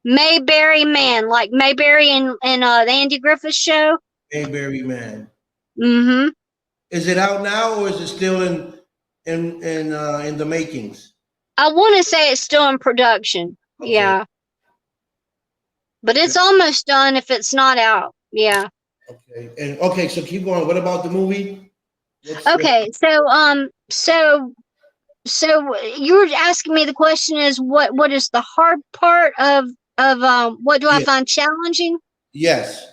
Mayberry Man, like Mayberry in the Andy Griffith Show. Mayberry Man. Mm-hmm. Is it out now, or is it still in the makings? I want to say it's still in production. Okay. Yeah. But it's almost done if it's not out. Yeah. Okay. And okay, so keep going. What about the movie? Okay, so you were asking me, the question is what is the hard part of what do I find challenging? Yes.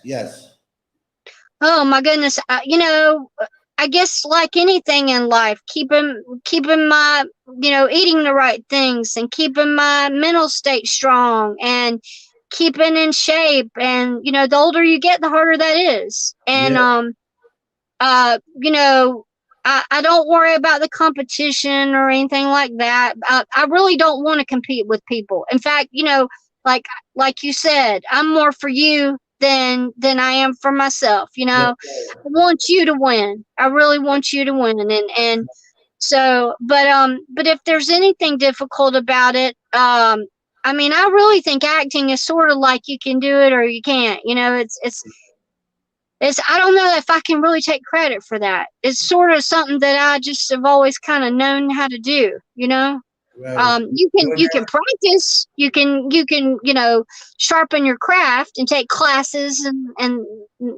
Oh my goodness. You know, I guess like anything in life, keeping my, you know, eating the right things, and keeping my mental state strong, and keeping in shape. And, you know, the older you get, the harder that is. And you know, I don't worry about the competition or anything like that. I really don't want to compete with people. In fact, you know, like you said, I'm more for you than I am for myself. You know, I want you to win. I really want you to win. And so, but if there's anything difficult about it, I mean, I really think acting is sort of like you can do it or you can't. You know, it's I don't know if I can really take credit for that. It's sort of something that I just have always kind of known how to do, you know. Right. You can practice, you know, sharpen your craft and take classes and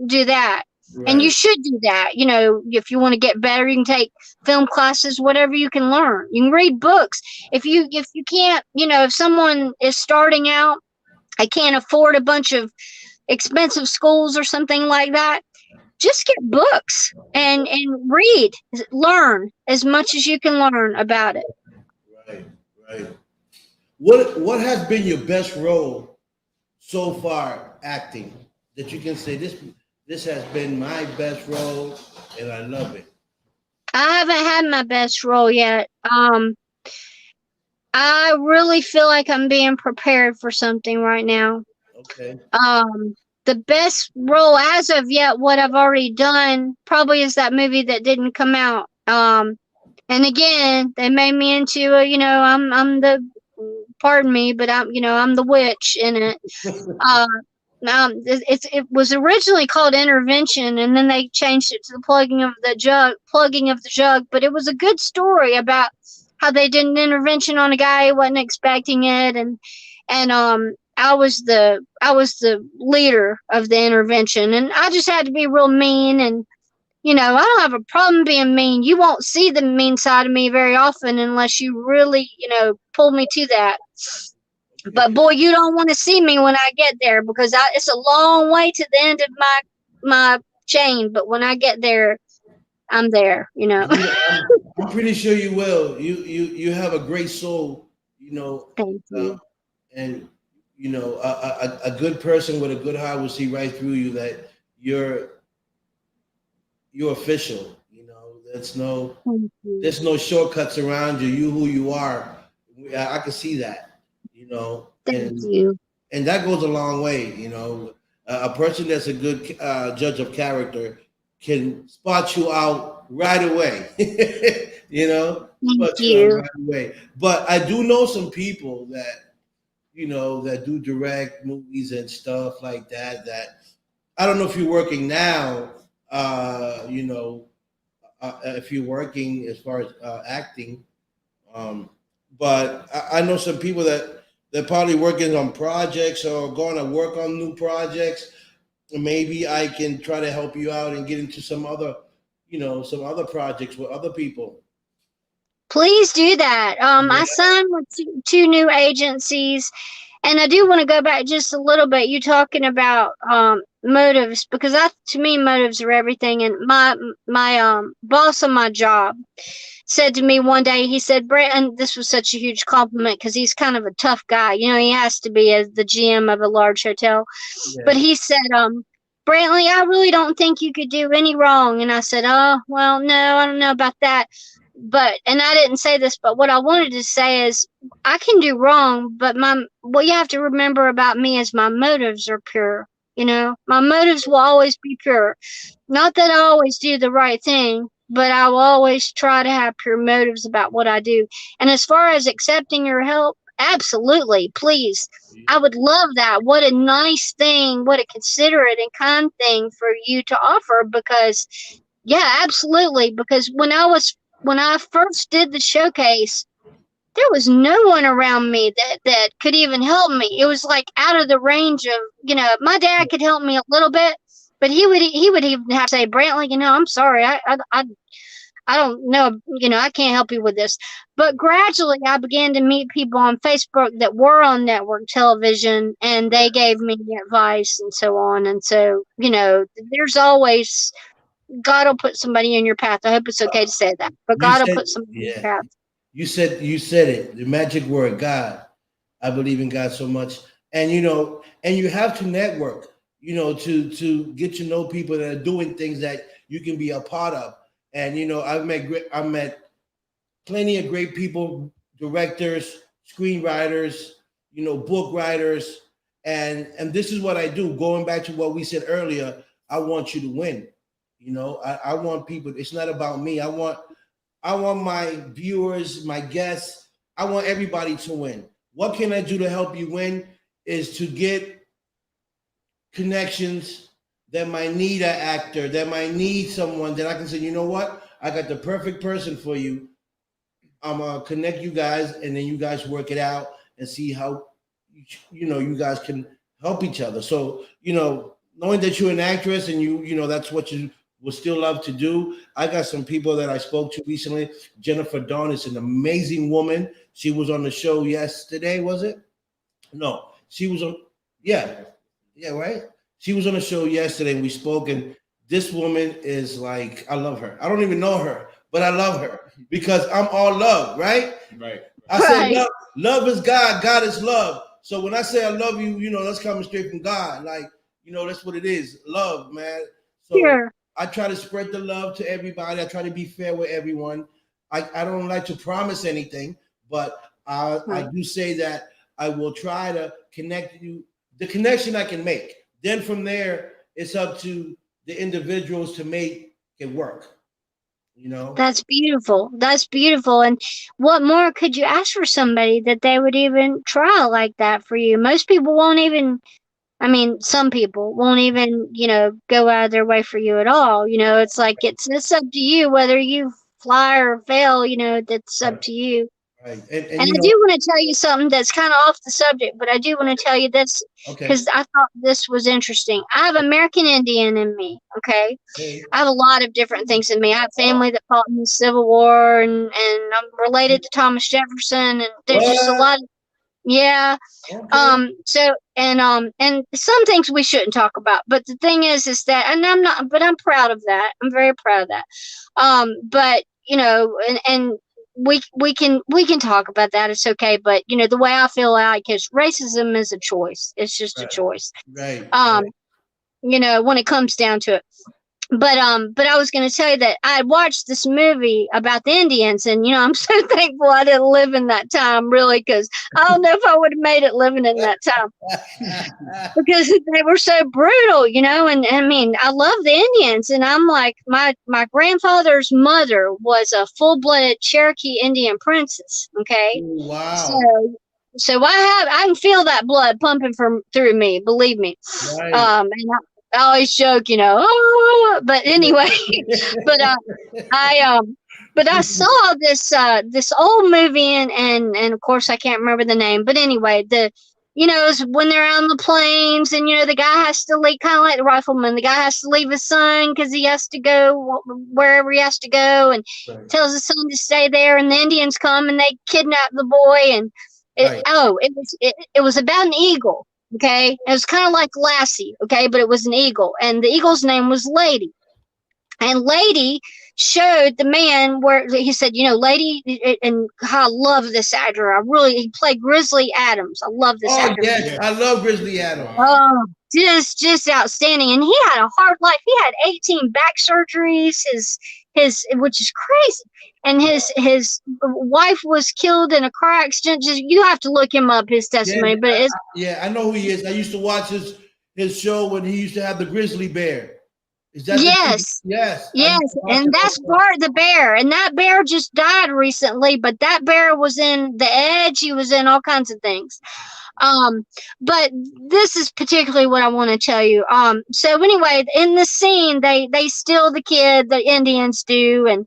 do that. And you Right. should do that. You know, if you want to get better, you can take film classes, whatever you can learn. You can read books. If you can't, you know, if someone is starting out, I can't afford a bunch of expensive schools or something like that, just get books and read, learn as much as you can learn about it. Right. Right. What has been your best role so far acting that you can say this has been my best role and I love it? I haven't had my best role yet. I really feel like I'm being prepared for something right now. Okay. The best role as of yet, what I've already done, probably is that movie that didn't come out. And again, they made me into a, you know, I'm the, pardon me, but you know, I'm the witch in it. It was originally called Intervention, and then they changed it to the plugging of the jug. But it was a good story about how they did an intervention on a guy who wasn't expecting it, and I was the leader of the intervention, and I just had to be real mean. And you know, I don't have a problem being mean. You won't see the mean side of me very often unless you really, you know, pull me to that. But boy, you don't want to see me when I get there, because it's a long way to the end of my chain. But when I get there, I'm there. You know. I'm pretty sure you will. You have a great soul, you know, Thank you. and you know a good person with a good heart will see right through you that you're official. You know, Thank you. there's no shortcuts around you. You who you are. I can see that. You know, Thank you. and that goes a long way. You know, a person that's a good judge of character can spot you out right away. You know, Thank spot you out you. right away. But I do know some people that you know that do direct movies and stuff like that. That I don't know if you're working now. You know, if you're working as far as acting. Um, but I know some people that they're probably working on projects or going to work on new projects. Maybe I can try to help you out and get into some other, you know, some other projects with other people. Please do that. Yeah. I signed with two new agencies, and I do want to go back just a little bit. You talking about motives, because to me, motives are everything. And my boss on my job said to me one day, he said, Brent, and this was such a huge compliment because he's kind of a tough guy. You know, he has to be as the GM of a large hotel. But Yeah. he said, Brantley, I really don't think you could do any wrong. And I said, oh, well, no, I don't know about that. But, and I didn't say this, but what I wanted to say is I can do wrong, but what you have to remember about me is my motives are pure. You know, my motives will always be pure. Not that I always do the right thing, but I will always try to have pure motives about what I do. And as far as accepting your help, absolutely, please. I would love that. What a nice thing, what a considerate and kind thing for you to offer, because yeah, absolutely. Because when I first did the showcase, there was no one around me that could even help me. It was like out of the range of, you know, my dad could help me a little bit, but he would even have to say, Brantley, you know, I'm sorry, I don't know, you know, I can't help you with this. But gradually I began to meet people on Facebook that were on network television, and they gave me advice and so on. And so, you know, there's always, God will put somebody in your path. I hope it's okay to say that, but You God will said, put somebody in yeah. your path. You said it. The magic word, God. I believe in God so much, and you know, and you have to network. to get to know people that are doing things that you can be a part of. And I've met plenty of great people, directors, screenwriters, book writers, and this is what I do. Going back to what we said earlier, I want you to win. I want people. It's not about me. I want my viewers, my guests. I want everybody to win. What can I do to help you win? Is to get connections that might need an actor, that might need someone that I can say, you know what? I got the perfect person for you. I'm gonna connect you guys, and then you guys work it out and see how you guys can help each other. So knowing that you're an actress and that's what you would still love to do. I got some people that I spoke to recently. Jennifer Dawn is an amazing woman. She was on the show yesterday, was it? No, she was on. Yeah, right. She was on the show yesterday, and we spoke. And this woman is like, I love her. I don't even know her, but I love her because I'm all love, right? Right. I say love is God. God is love. So when I say I love you, that's coming straight from God. Like, that's what it is. Love, man. So I try to spread the love to everybody. I try to be fair with everyone. I don't like to promise anything, but I do say that I will try to connect you, the connection I can make. Then from there, it's up to the individuals to make it work. That's beautiful. That's beautiful. And what more could you ask for somebody that they would even try like that for you? Most people won't even, some people won't even, go out of their way for you at all. It's like, it's up to you whether you fly or fail, that's up to you. Right. And I do want to tell you something that's kind of off the subject, but I do want to tell you this because I thought this was interesting. I have American Indian in me, okay? I have a lot of different things in me. I have family that fought in the Civil War, and I'm related to Thomas Jefferson, and there's just a lot of, and some things we shouldn't talk about. But the thing is that, and I'm proud of that. I'm very proud of that. But and we can talk about that. It's okay. But the way I feel like is racism is a choice. It's just a choice. Right. When it comes down to it. But I was going to tell you that I watched this movie about the Indians, and I'm so thankful I didn't live in that time, really, because I don't know if I would have made it living in that time because they were so brutal, and I love the Indians, and I'm like, my grandfather's mother was a full-blooded Cherokee Indian princess. Okay. Wow. So I can feel that blood pumping through me, believe me. Right. And I always joke, but anyway, but I saw this old movie and of course I can't remember the name, but anyway, it's when they're out on the plains and the guy has to leave, kind of like the rifleman, the guy has to leave his son because he has to go wherever he has to go, and tells his son to stay there, and the Indians come and they kidnap the boy, and it was about an eagle. Okay, it was kind of like Lassie, okay, but it was an eagle, and the eagle's name was Lady. And Lady showed the man where he said, Lady, and I love this actor. He played Grizzly Adams. I love this actor. Oh, yes, I love Grizzly Adams. Oh, just outstanding. And he had a hard life. He had 18 back surgeries, his which is crazy. And his wife was killed in a car accident. Just you have to look him up, his testimony. But I know who he is. I used to watch his show when he used to have the grizzly bear. Is that yes. And that's Bart the bear. And that bear just died recently, but that bear was in The Edge. He was in all kinds of things. But this is particularly what I want to tell you. So anyway, in the scene, they steal the kid, the Indians do, and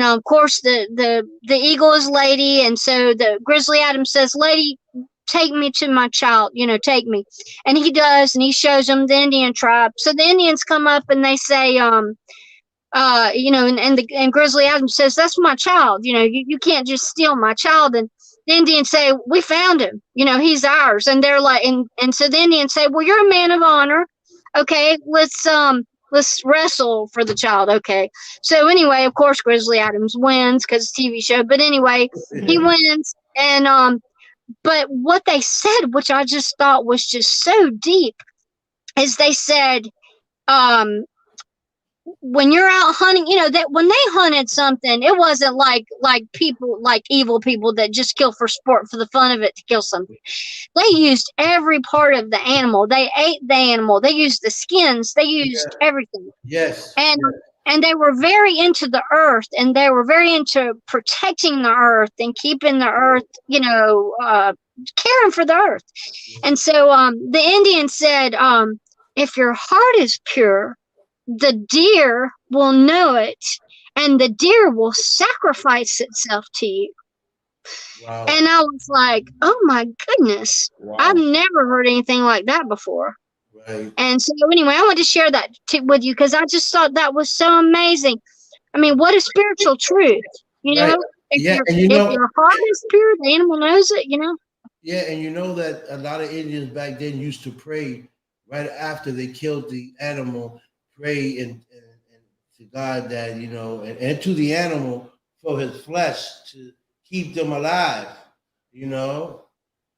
of course the eagle is Lady, and so the Grizzly Adams says, Lady, take me to my child, take me. And he does, and he shows them the Indian tribe. So the Indians come up and they say, and Grizzly Adams says, that's my child. You can't just steal my child. And the Indians say, we found him, he's ours. And they're like, and so the Indians say, well, you're a man of honor. Okay, let's wrestle for the child. Okay. So anyway, of course, Grizzly Adams wins because it's a TV show. But anyway, he wins. And, but what they said, which I just thought was just so deep, is they said, when you're out hunting, that when they hunted something, it wasn't like people, like evil people that just kill for sport, for the fun of it, to kill something. They used every part of the animal. They ate the animal. They used the skins. They used everything. Yes. And they were very into the earth, and they were very into protecting the earth and keeping the earth, caring for the earth. And so the Indian said, if your heart is pure, the deer will know it, and the deer will sacrifice itself to you. Wow. And I was like, oh my goodness, Wow. I've never heard anything like that before. Right. And so anyway, I wanted to share that with you because I just thought that was so amazing. I mean, what a spiritual truth, Right. If, Yeah, if your heart is pure, the animal knows it, Yeah, and you know that a lot of Indians back then used to pray right after they killed the animal, pray and to God that, and to the animal for his flesh to keep them alive,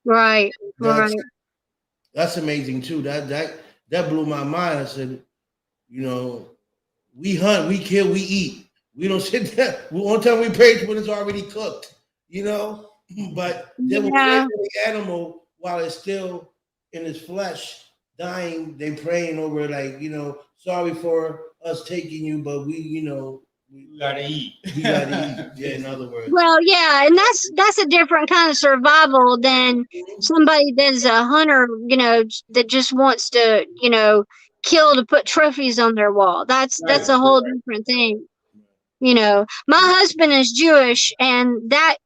Right, right. That's amazing too. That blew my mind. I said, we hunt, we kill, we eat. We don't sit there. One time we prayed when it's already cooked, but they will pray for the animal while it's still in its flesh, dying. They praying over it, like, sorry for us taking you, but we gotta eat. We gotta eat. Yeah, in other words. Well, yeah, and that's a different kind of survival than somebody that's a hunter, that just wants to, kill to put trophies on their wall. That's a whole different thing. My husband is Jewish, and that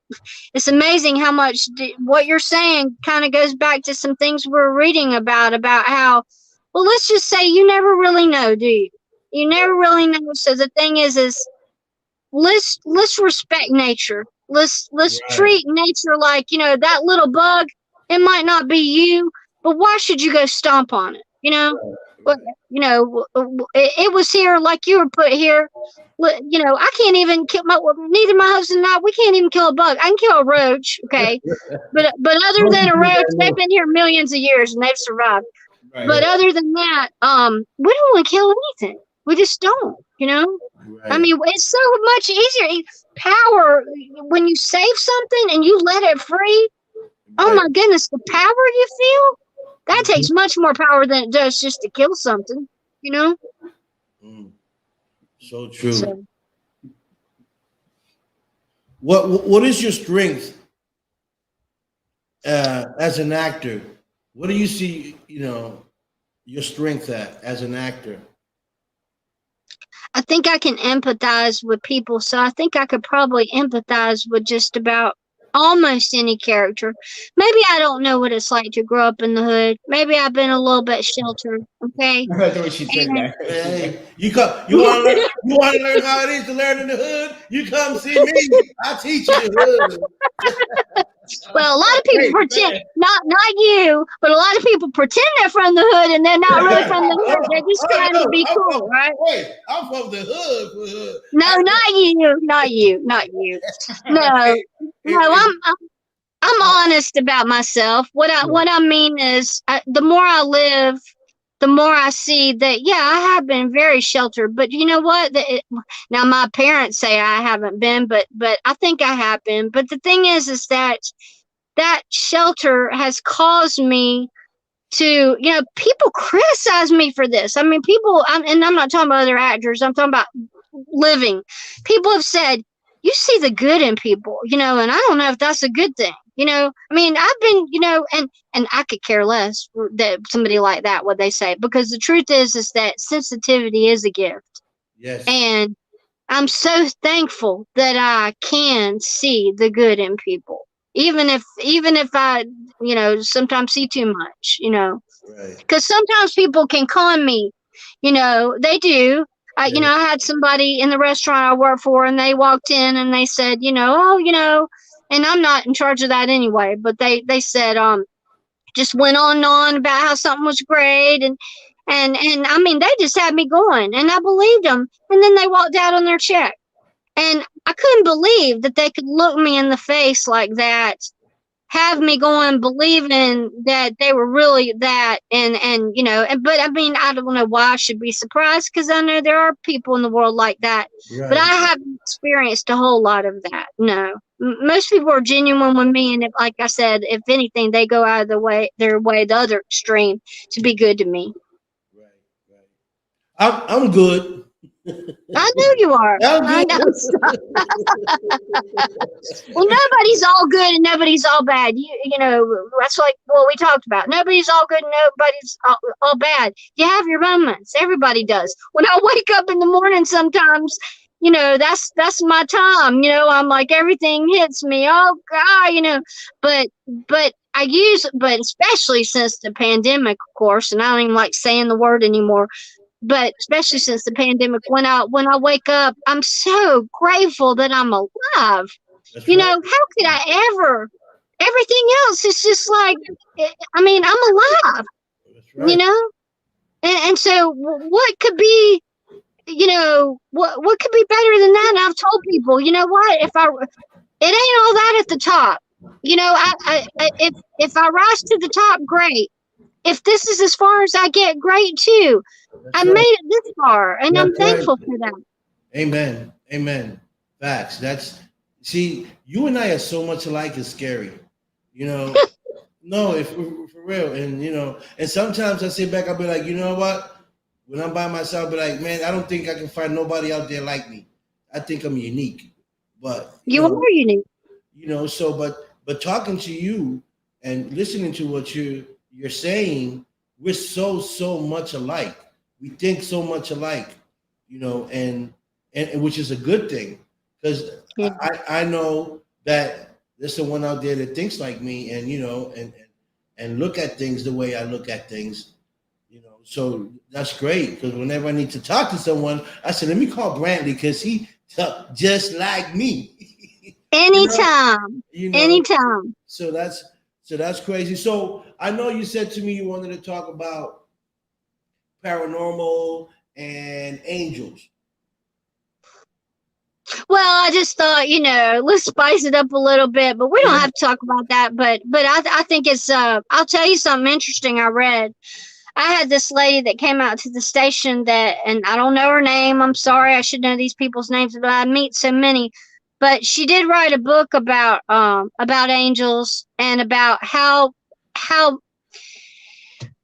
it's amazing how much what you're saying kind of goes back to some things we're reading about how, well, let's just say you never really know, do you? You never really know. So the thing is let's respect nature. Let's treat nature like, that little bug. It might not be you, but why should you go stomp on it? But it was here like you were put here. I can't even kill neither my husband and I. We can't even kill a bug. I can kill a roach, okay, but other than a roach, they've been here millions of years and they've survived. Right. But other than that, we don't want to kill anything. We just don't. Right. I mean, it's so much easier. Power, when you save something and you let it free, oh my goodness, the power you feel, that takes much more power than it does just to kill something, So true. So, what is your strength as an actor? What do you see, your strength at as an actor? I think I can empathize with people, so I think I could probably empathize with just about almost any character. Maybe I don't know what it's like to grow up in the hood. Maybe I've been a little bit sheltered. Okay. I thought she said that. Hey, you want to learn how it is to learn in the hood? You come see me. I'll teach you the hood. Well, a lot of people pretend, not you, but a lot of people pretend they're from the hood and they're not really from the hood. They're just trying to be cool, right? Wait, I'm from the hood. No, not you. No, I'm honest about myself. What I mean is, the more I live, the more I see that, yeah, I have been very sheltered. But you know what? Now my parents say I haven't been, but I think I have been. But the thing is that shelter has caused me to, people criticize me for this. I mean, and I'm not talking about other actors. I'm talking about living. People have said, you see the good in people, and I don't know if that's a good thing. I mean, I've been, and I could care less that somebody like that, what they say, because the truth is that sensitivity is a gift. Yes. And I'm so thankful that I can see the good in people, even if I, sometimes see too much, Right. Because sometimes people can con me, they do. I had somebody in the restaurant I work for, and they walked in and they said, and I'm not in charge of that anyway, but they said, just went on and on about how something was great. And I mean, they just had me going, and I believed them. And then they walked out on their check, and I couldn't believe that they could look me in the face like that have me going believing that they were really that, and you know, and but I mean, I don't know why I should be surprised, because I know there are people in the world like that, but I Right. haven't experienced a whole lot of that. No, most people are genuine with me, and if, like I said, if anything, they go out of their way, the other extreme, to be good to me. Right. Right. I'm good. I know you are. I'm I good. know. Well, nobody's all good and nobody's all bad. You know, that's like what we talked about. Nobody's all good and nobody's all bad. You have your moments. Everybody does. When I wake up in the morning, sometimes, you know, that's my time. You know, I'm like, everything hits me. Oh God, you know, but but especially since the pandemic, of course, and I don't even like saying the word anymore. But especially since the pandemic, when I wake up, I'm so grateful that I'm alive. That's You know, right. how could I ever? Everything else is just like, I mean, I'm alive. That's You right. know, and so what could be? You know, what could be better than that? And I've told people, you know what? It ain't all that at the top. You know, if I rise to the top, great. If this is as far as I get, great too. I That's made right. it this far, and I'm That's right. thankful for that. Amen. Amen. Facts. That's see, you and I are so much alike. It's scary. You know. No, if for real, and you know, and sometimes I sit back, I'll be like, you know what? When I'm by myself, I'll be like, man, I don't think I can find nobody out there like me. I think I'm unique, but You are unique. so but talking to you and listening to what you're saying, we're so much alike. We think so much alike, and which is a good thing because Yeah. I know that there's someone out there that thinks like me, and and look at things the way I look at things. So that's great because whenever I need to talk to someone, I said, let me call Brantley because he talk just like me. you know, Anytime. you know. Anytime. So that's crazy. So I know you said to me you wanted to talk about paranormal and angels. Well, I just thought, you know, let's spice it up a little bit, but we don't Yeah. have to talk about that. But I think it's I'll tell you something interesting I read. I had this lady that came out to the station that, and I don't know her name. I'm sorry, I should know these people's names, but I meet so many. But she did write a book about angels and about how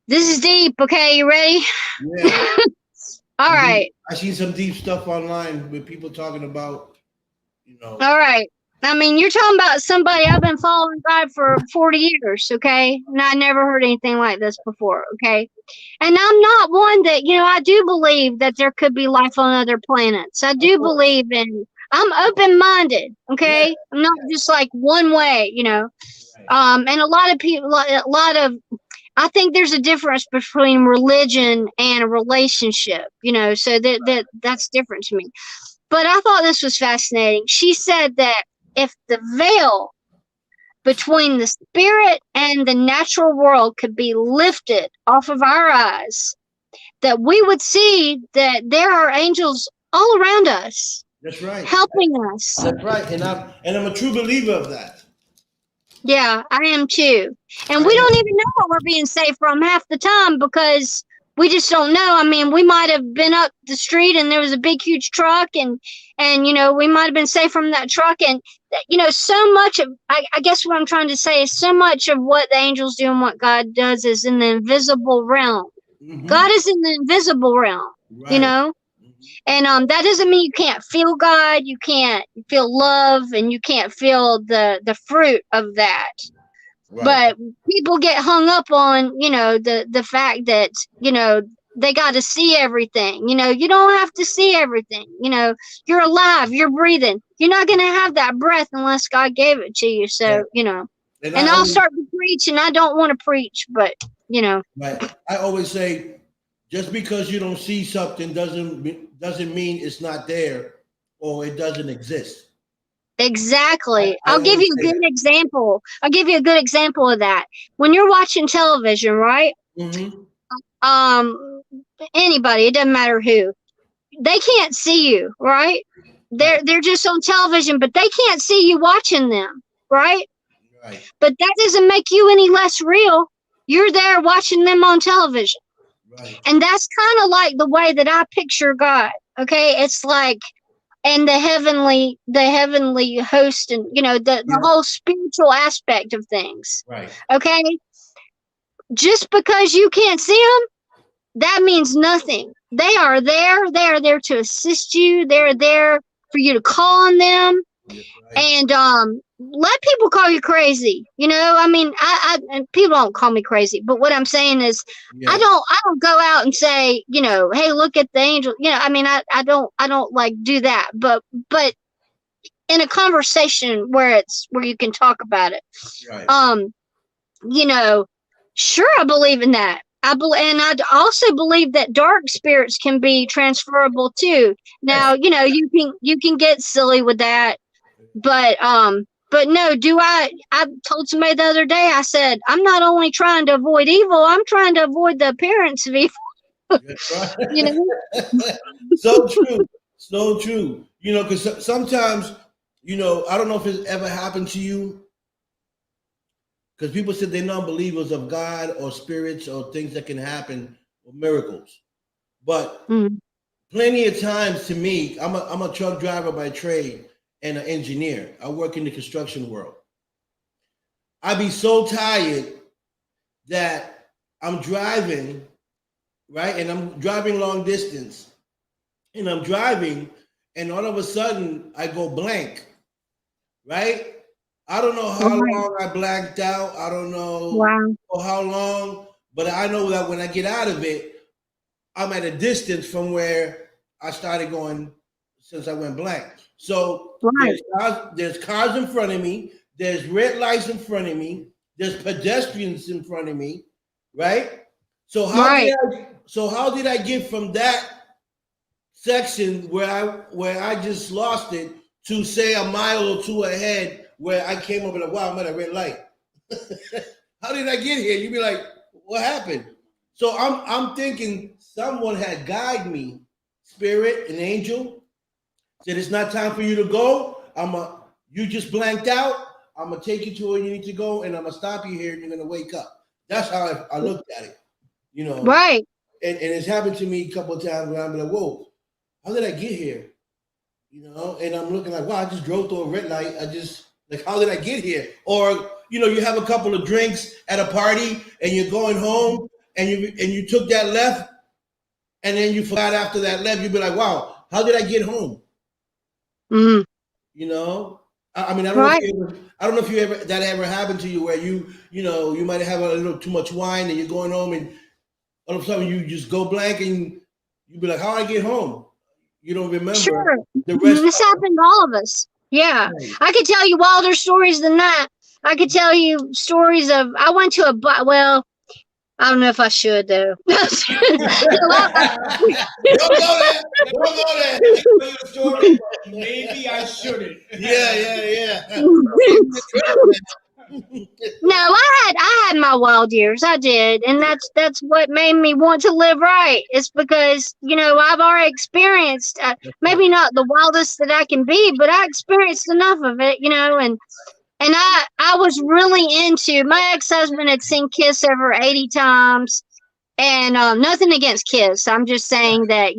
this is deep. Okay, you ready? Yeah. All right. I seen some deep stuff online with people talking about, All right. I mean, you're talking about somebody I've been following God for 40 years, okay? And I never heard anything like this before, okay? And I'm not one that, you know, I do believe that there could be life on other planets. I do believe I'm open-minded, Yeah. okay? I'm not just like one way, you know. Right. And a lot of people, I think there's a difference between religion and a relationship, you know, so that's different to me. But I thought this was fascinating. She said that if the veil between the spirit and the natural world could be lifted off of our eyes, that we would see that there are angels all around us, That's right. helping us. That's right. And I'm a true believer of that. Yeah, I am too. And I we am. don't even know what we're being saved from half the time because we just don't know. I mean, we might have been up the street and there was a big, huge truck, and you know, we might have been saved from that truck. And you know, so much of I guess what I'm trying to say is so much of what the angels do and what God does is in the invisible realm. Hmm. God is in the invisible realm, you Right. know. Mhm. And that doesn't mean you can't feel God, you can't feel love, and you can't feel the fruit of that. Right. But people get hung up on, you know, the fact that, you know, they got to see everything. You know, you don't have to see everything. You know, you're alive, you're breathing. You're not going to have that breath unless God gave it to you. Yeah. So, you know, And and I'll start to preach, and I don't want to preach, but, you know. I always say, just because you don't see something doesn't mean it's not there or it doesn't exist. Exactly. I I'll give always you a say good that. example. I'll give you a good example of that. When you're watching television, right? Hmm. Um, Anybody, it doesn't matter who. They can't see you, right? Right. They're just on television, but they can't see you watching them, right? Right. But that doesn't make you any less real. You're there watching them on television. Right. And that's kind of like the way that I picture God. Okay. It's like, and the heavenly host, and the whole spiritual aspect of things. Right. Okay. Just because you can't see them, that means nothing. They are there. They are there to assist you. They're there for you to call on them. Right. And let people call you crazy. I mean, I and people don't call me crazy, but what I'm saying is, I don't go out and say, hey, look at the angel. I mean, I don't like do that. But in a conversation where you can talk about it, Right. Sure, I believe in that. And I also believe that dark spirits can be transferable too. Now, you can get silly with that, but no, I told somebody the other day, I said, I'm not only trying to avoid evil, I'm trying to avoid the appearance of evil. Right. So true. So true. Because sometimes, I don't know if it's ever happened to you, because people said they're non-believers of God or spirits or things that can happen or miracles. But plenty of times, to me, I'm a truck driver by trade and an engineer. I work in the construction world. I be so tired that I'm driving, right? And I'm driving long distance. And I'm driving, and all of a sudden I go blank, right? I don't know how long I blanked out. I don't know for how long, but I know that when I get out of it, I'm at a distance from where I started going since I went blank. So there's cars in front of me. There's red lights in front of me. There's pedestrians in front of me, right? So how did I get from that section where I just lost it to say a mile or two ahead, where I came over like, wow, I'm at a red light? How did I get here? You'd be like, what happened? So I'm thinking someone had guided me, spirit, an angel, said it's not time for you to go. You just blanked out. I'm gonna take you to where you need to go, and I'm gonna stop you here, and you're gonna wake up. That's how I looked at it, Right. And it's happened to me a couple of times where I'm like, whoa, how did I get here? And I'm looking like, wow, I just drove through a red light. How did I get here? Or, you have a couple of drinks at a party and you're going home and you took that left, and then you forgot after that left. You'd be like, wow, how did I get home? Mm-hmm. I mean, I don't know if you ever that ever happened to you, where you might have a little too much wine and you're going home, and all of a sudden you just go blank and you'd be like, how I get home? You don't remember. Sure. The rest this happened to all of us. Yeah. Right. I could tell you wilder stories than that. I could tell you stories of, I went to I don't know if I should, though. Don't go there. Maybe I shouldn't. Yeah. No, I had my wild years. I did, and that's what made me want to live right. It's because I've already experienced maybe not the wildest that I can be, but I experienced enough of it, and I was really into. My ex-husband had seen Kiss over 80 times, and nothing against Kiss. I'm just saying that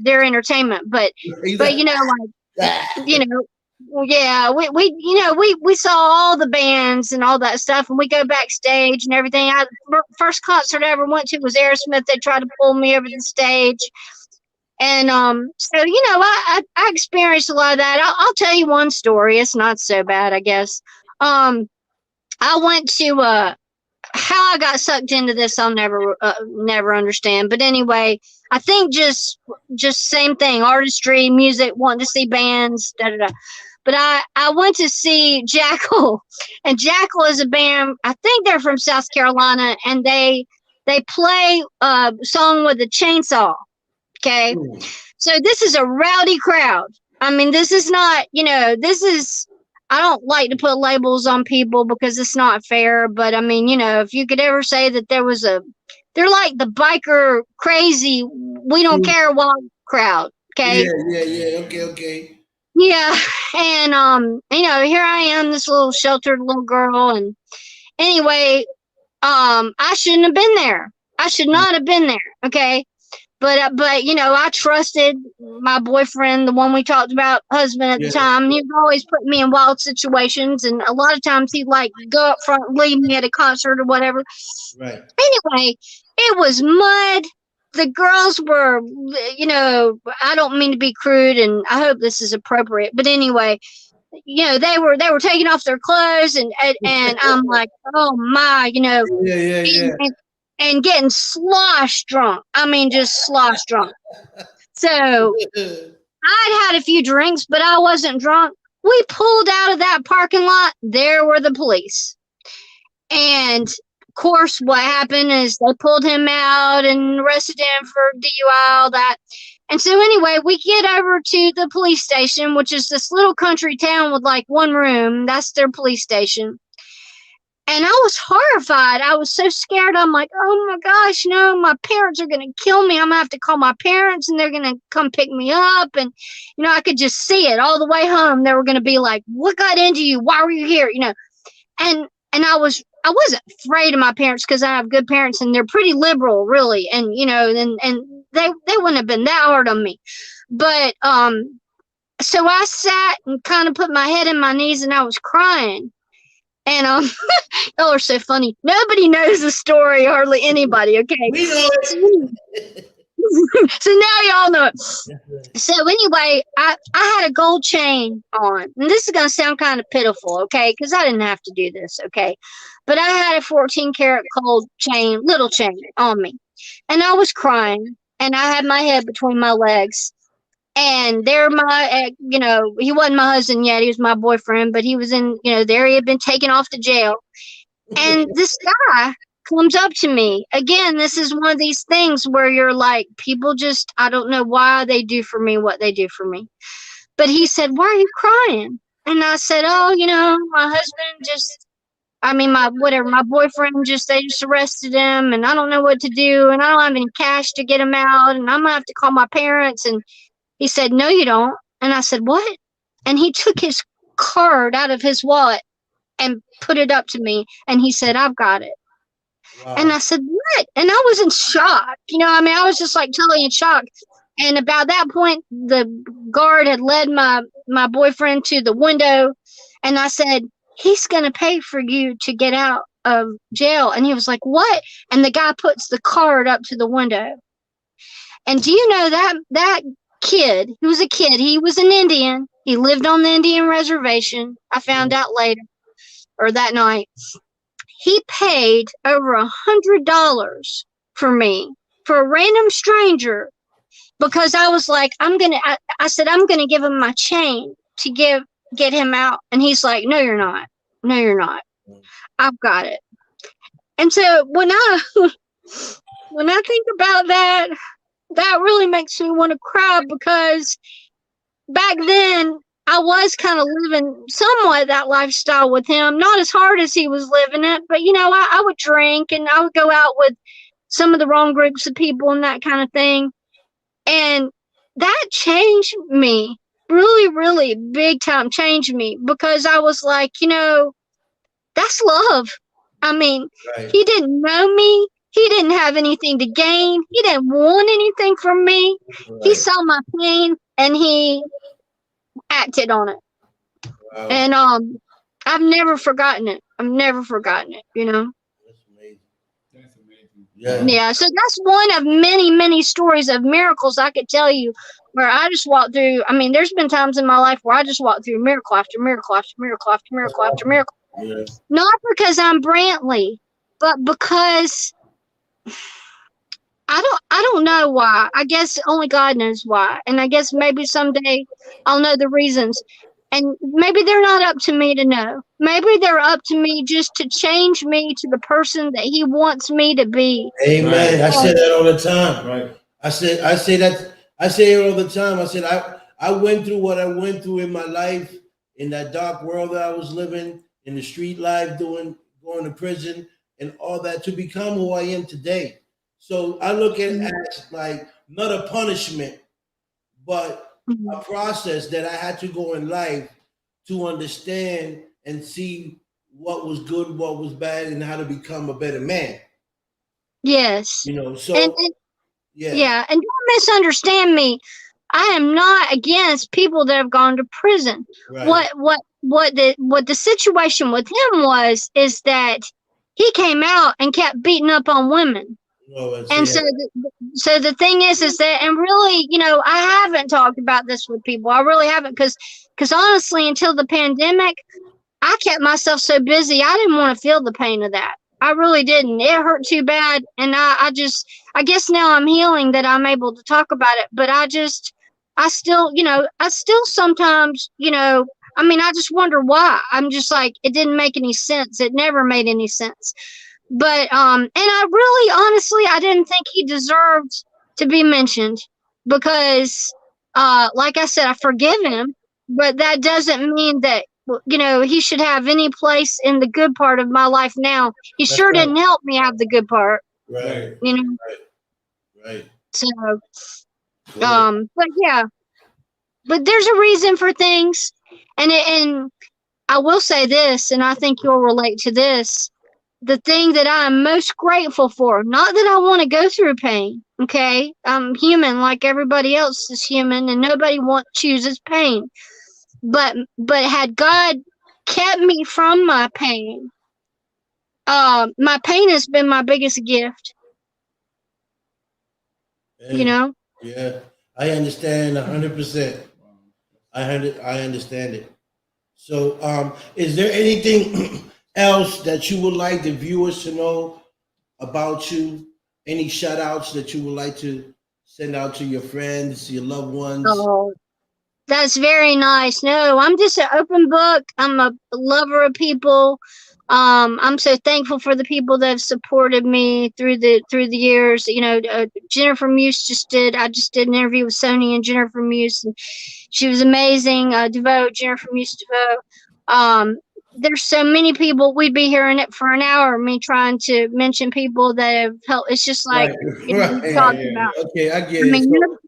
their entertainment, but yeah, we saw all the bands and all that stuff, and we go backstage and everything. First concert I ever went to was Aerosmith. They tried to pull me over the stage, and so I experienced a lot of that. I'll tell you one story. It's not so bad, I guess. I went to how I got sucked into this, I'll never understand. But anyway, I think just same thing, artistry, music, wanting to see bands, da da da. But I went to see Jackal, and Jackal is a band. I think they're from South Carolina, and they play a song with a chainsaw. Okay, so this is a rowdy crowd. I mean, this is not, this is. I don't like to put labels on people because it's not fair. But I mean, if you could ever say that they're like the biker crazy, we don't care wild crowd. Okay. Yeah. Okay. Yeah, and here I am, this little sheltered little girl, and anyway, I shouldn't have been there. I should not have been there. Okay. But I trusted my boyfriend, the one we talked about, husband at the time. He was always putting me in wild situations, and a lot of times he'd like go up front, leave me at a concert or whatever. Right. Anyway, it was mud. The girls were, I don't mean to be crude, and I hope this is appropriate, but anyway, they were taking off their clothes, and I'm like, oh my, Yeah. and getting slosh drunk. I mean, just slosh drunk. So I'd had a few drinks, but I wasn't drunk. We pulled out of that parking lot. There were the police. And of course, what happened is they pulled him out and arrested him for DUI, all that. And so anyway, we get over to the police station, which is this little country town with like one room. That's their police station. And I was horrified. I was so scared. I'm like, oh my gosh, my parents are going to kill me. I'm going to have to call my parents and they're going to come pick me up. And, I could just see it all the way home. They were going to be like, what got into you? Why were you here? And I wasn't afraid of my parents because I have good parents and they're pretty liberal, really. And, and they wouldn't have been that hard on me. But, so I sat and kind of put my head in my knees and I was crying. And y'all are so funny. Nobody knows the story, hardly anybody. Okay, we know it. So now y'all know it. So anyway, I had a gold chain on, and this is gonna sound kind of pitiful, okay? Because I didn't have to do this, okay? But I had a 14 karat gold chain, little chain on me, and I was crying, and I had my head between my legs. And there, he wasn't my husband yet. He was my boyfriend, but he was in, there he had been taken off to jail. And this guy comes up to me. Again, this is one of these things where you're like, people just, I don't know why they do for me what they do for me. But he said, why are you crying? And I said, oh, my husband my boyfriend they just arrested him and I don't know what to do. And I don't have any cash to get him out. And I'm going to have to call my parents. And he said, no, you don't. And I said, what? And he took his card out of his wallet and put it up to me. And he said, I've got it. Wow. And I said, what? And I was in shock. I was just like totally in shock. And about that point, the guard had led my boyfriend to the window. And I said, he's going to pay for you to get out of jail. And he was like, what? And the guy puts the card up to the window. And do you know that kid, he was a kid, he was an Indian, he lived on the Indian reservation. I found out later, or that night. He paid over $100 for me, for a random stranger, because I was like, I said, I'm gonna give him my chain to get him out. And he's like, no, you're not. No, you're not. I've got it. And so when I think about that really makes me want to cry, because back then I was kind of living somewhat that lifestyle with him, not as hard as he was living it, but I would drink and I would go out with some of the wrong groups of people and that kind of thing. And that changed me, really, really big time changed me, because I was like, that's love. I mean, right. He didn't know me. He didn't have anything to gain. He didn't want anything from me. Right. He saw my pain and he acted on it. Wow. And I've never forgotten it. That's amazing. That's amazing. Yeah. So that's one of many, many stories of miracles I could tell you, where I just walked through. I mean, there's been times in my life where I just walked through miracle after miracle after miracle after miracle after miracle. Yeah. Not because I'm Brantley, but because I don't know why. I guess only God knows why. And I guess maybe someday I'll know the reasons. And maybe they're not up to me to know. Maybe they're up to me just to change me to the person that he wants me to be. Amen. Right. I say that all the time. Right. I say it all the time. I said, I went through what I went through in my life, in that dark world that I was living, in the street life, going to prison and all that, to become who I am today. So I look at it as like not a punishment, but Mhm. a process that I had to go in life to understand and see what was good, what was bad, and how to become a better man. Yes. You know, And, so and yeah, yeah, and don't misunderstand me. I am not against people that have gone to prison. right. What the situation with him was is that he came out and kept beating up on women. No, it's, And yeah, so the thing is that, and really, I haven't talked about this with people. I really haven't, because honestly, until the pandemic, I kept myself so busy. I didn't want to feel the pain of that. I really didn't. It hurt too bad, and I guess now I'm healing that I'm able to talk about it. But I still sometimes, I mean, I just wonder why. I'm just like, it didn't make any sense. It never made any sense. But and I really honestly I didn't think he deserved to be mentioned because like I said, I forgive him, but that doesn't mean that he should have any place in the good part of my life now. He that's sure right, didn't help me have the good part, right, you know. right. So Cool. but yeah, but there's a reason for things, and I will say this, and I think you'll relate to this. The thing that I'm most grateful for, not that I want to go through pain, okay? I'm human like everybody else is human, and nobody chooses pain. But had God kept me from my pain has been my biggest gift, you Hey, know? yeah, I understand 100%. I understand it. So, is there anything else that you would like the viewers to know about you? Any shout outs that you would like to send out to your friends, your loved ones? Oh, that's very nice. No, I'm just an open book. I'm a lover of people. I'm so thankful for the people that have supported me through the years. Jennifer Muse I just did an interview with Sony and Jennifer Muse, and she was amazing. Jennifer Muse DeVoe. There's so many people. We'd be here in it for an hour. Me trying to mention people that have helped. It's just like Right, we right. Right, talked yeah, about. Okay, I get I it. mean, So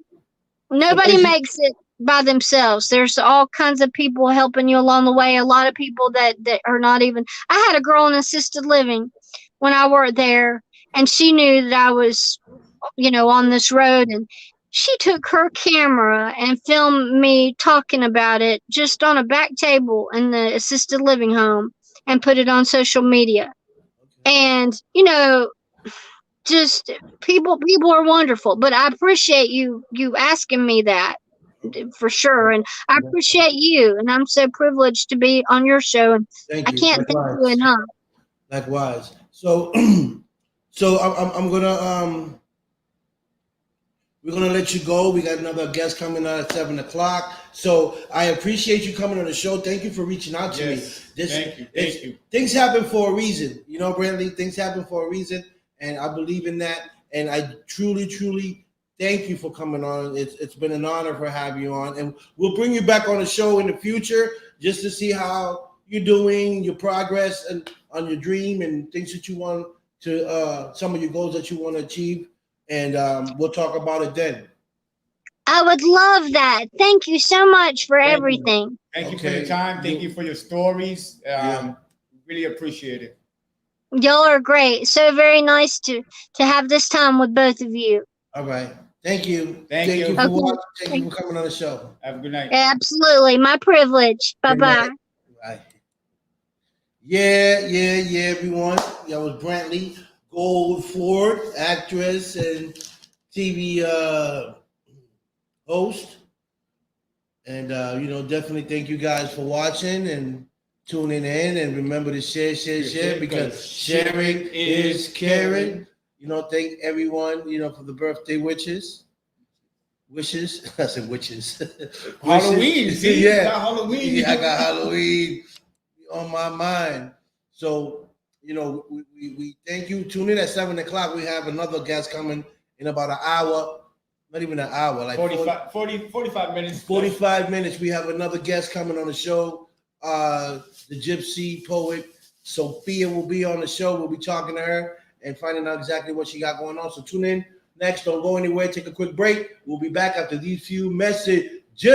nobody basically, makes it by themselves. There's all kinds of people helping you along the way. A lot of people that are not even. I had a girl in assisted living when I worked there, and she knew that I was, on this road, and she took her camera and filmed me talking about it just on a back table in the assisted living home and put it on social media. And just people are wonderful, but I appreciate you asking me that for sure. And I appreciate you, and I'm so privileged to be on your show, and thank I you. can't thank you Likewise, enough. likewise. So, so I'm gonna we're gonna let you go. We got another guest coming out at 7 o'clock. So I appreciate you coming on the show. Thank you for reaching out to me. yes. Thank you, thank you. Things happen for a reason. You know, Brantley, things happen for a reason, and I believe in that. And I truly, truly thank you for coming on. It's been an honor for having you on, and we'll bring you back on the show in the future just to see how you're doing, your progress, and on your dream and things that you want to some of your goals that you want to achieve, and we'll talk about it then. I would love that. Thank you so much for Thank you. everything. Thank you for Okay. your time. Thank you for your stories. Yeah. Really appreciate it. Y'all are great. So very nice to have this time with both of you. All right. Thank you. Thank Thank you you. for Okay. watching. Thank you for coming on the show. Have a good night. Absolutely. My privilege. Bye Good bye. night. Bye. Yeah, everyone. That was Brantley Goldford, actress and TV host. And definitely thank you guys for watching and tuning in. And remember to share because sharing is caring. Thank everyone, for the birthday wishes. I said witches. Halloween. Wishes. See, Yeah. you got Halloween. Yeah, I got Halloween on my mind. So, we thank you. Tune in at 7 o'clock. We have another guest coming in about an hour. Not even an hour, like 45 minutes. 45 minutes. We have another guest coming on the show. The gypsy poet Sophia will be on the show. We'll be talking to her and finding out exactly what she got going on. So tune in next. Don't go anywhere. Take a quick break. We'll be back after these few messages. Jay.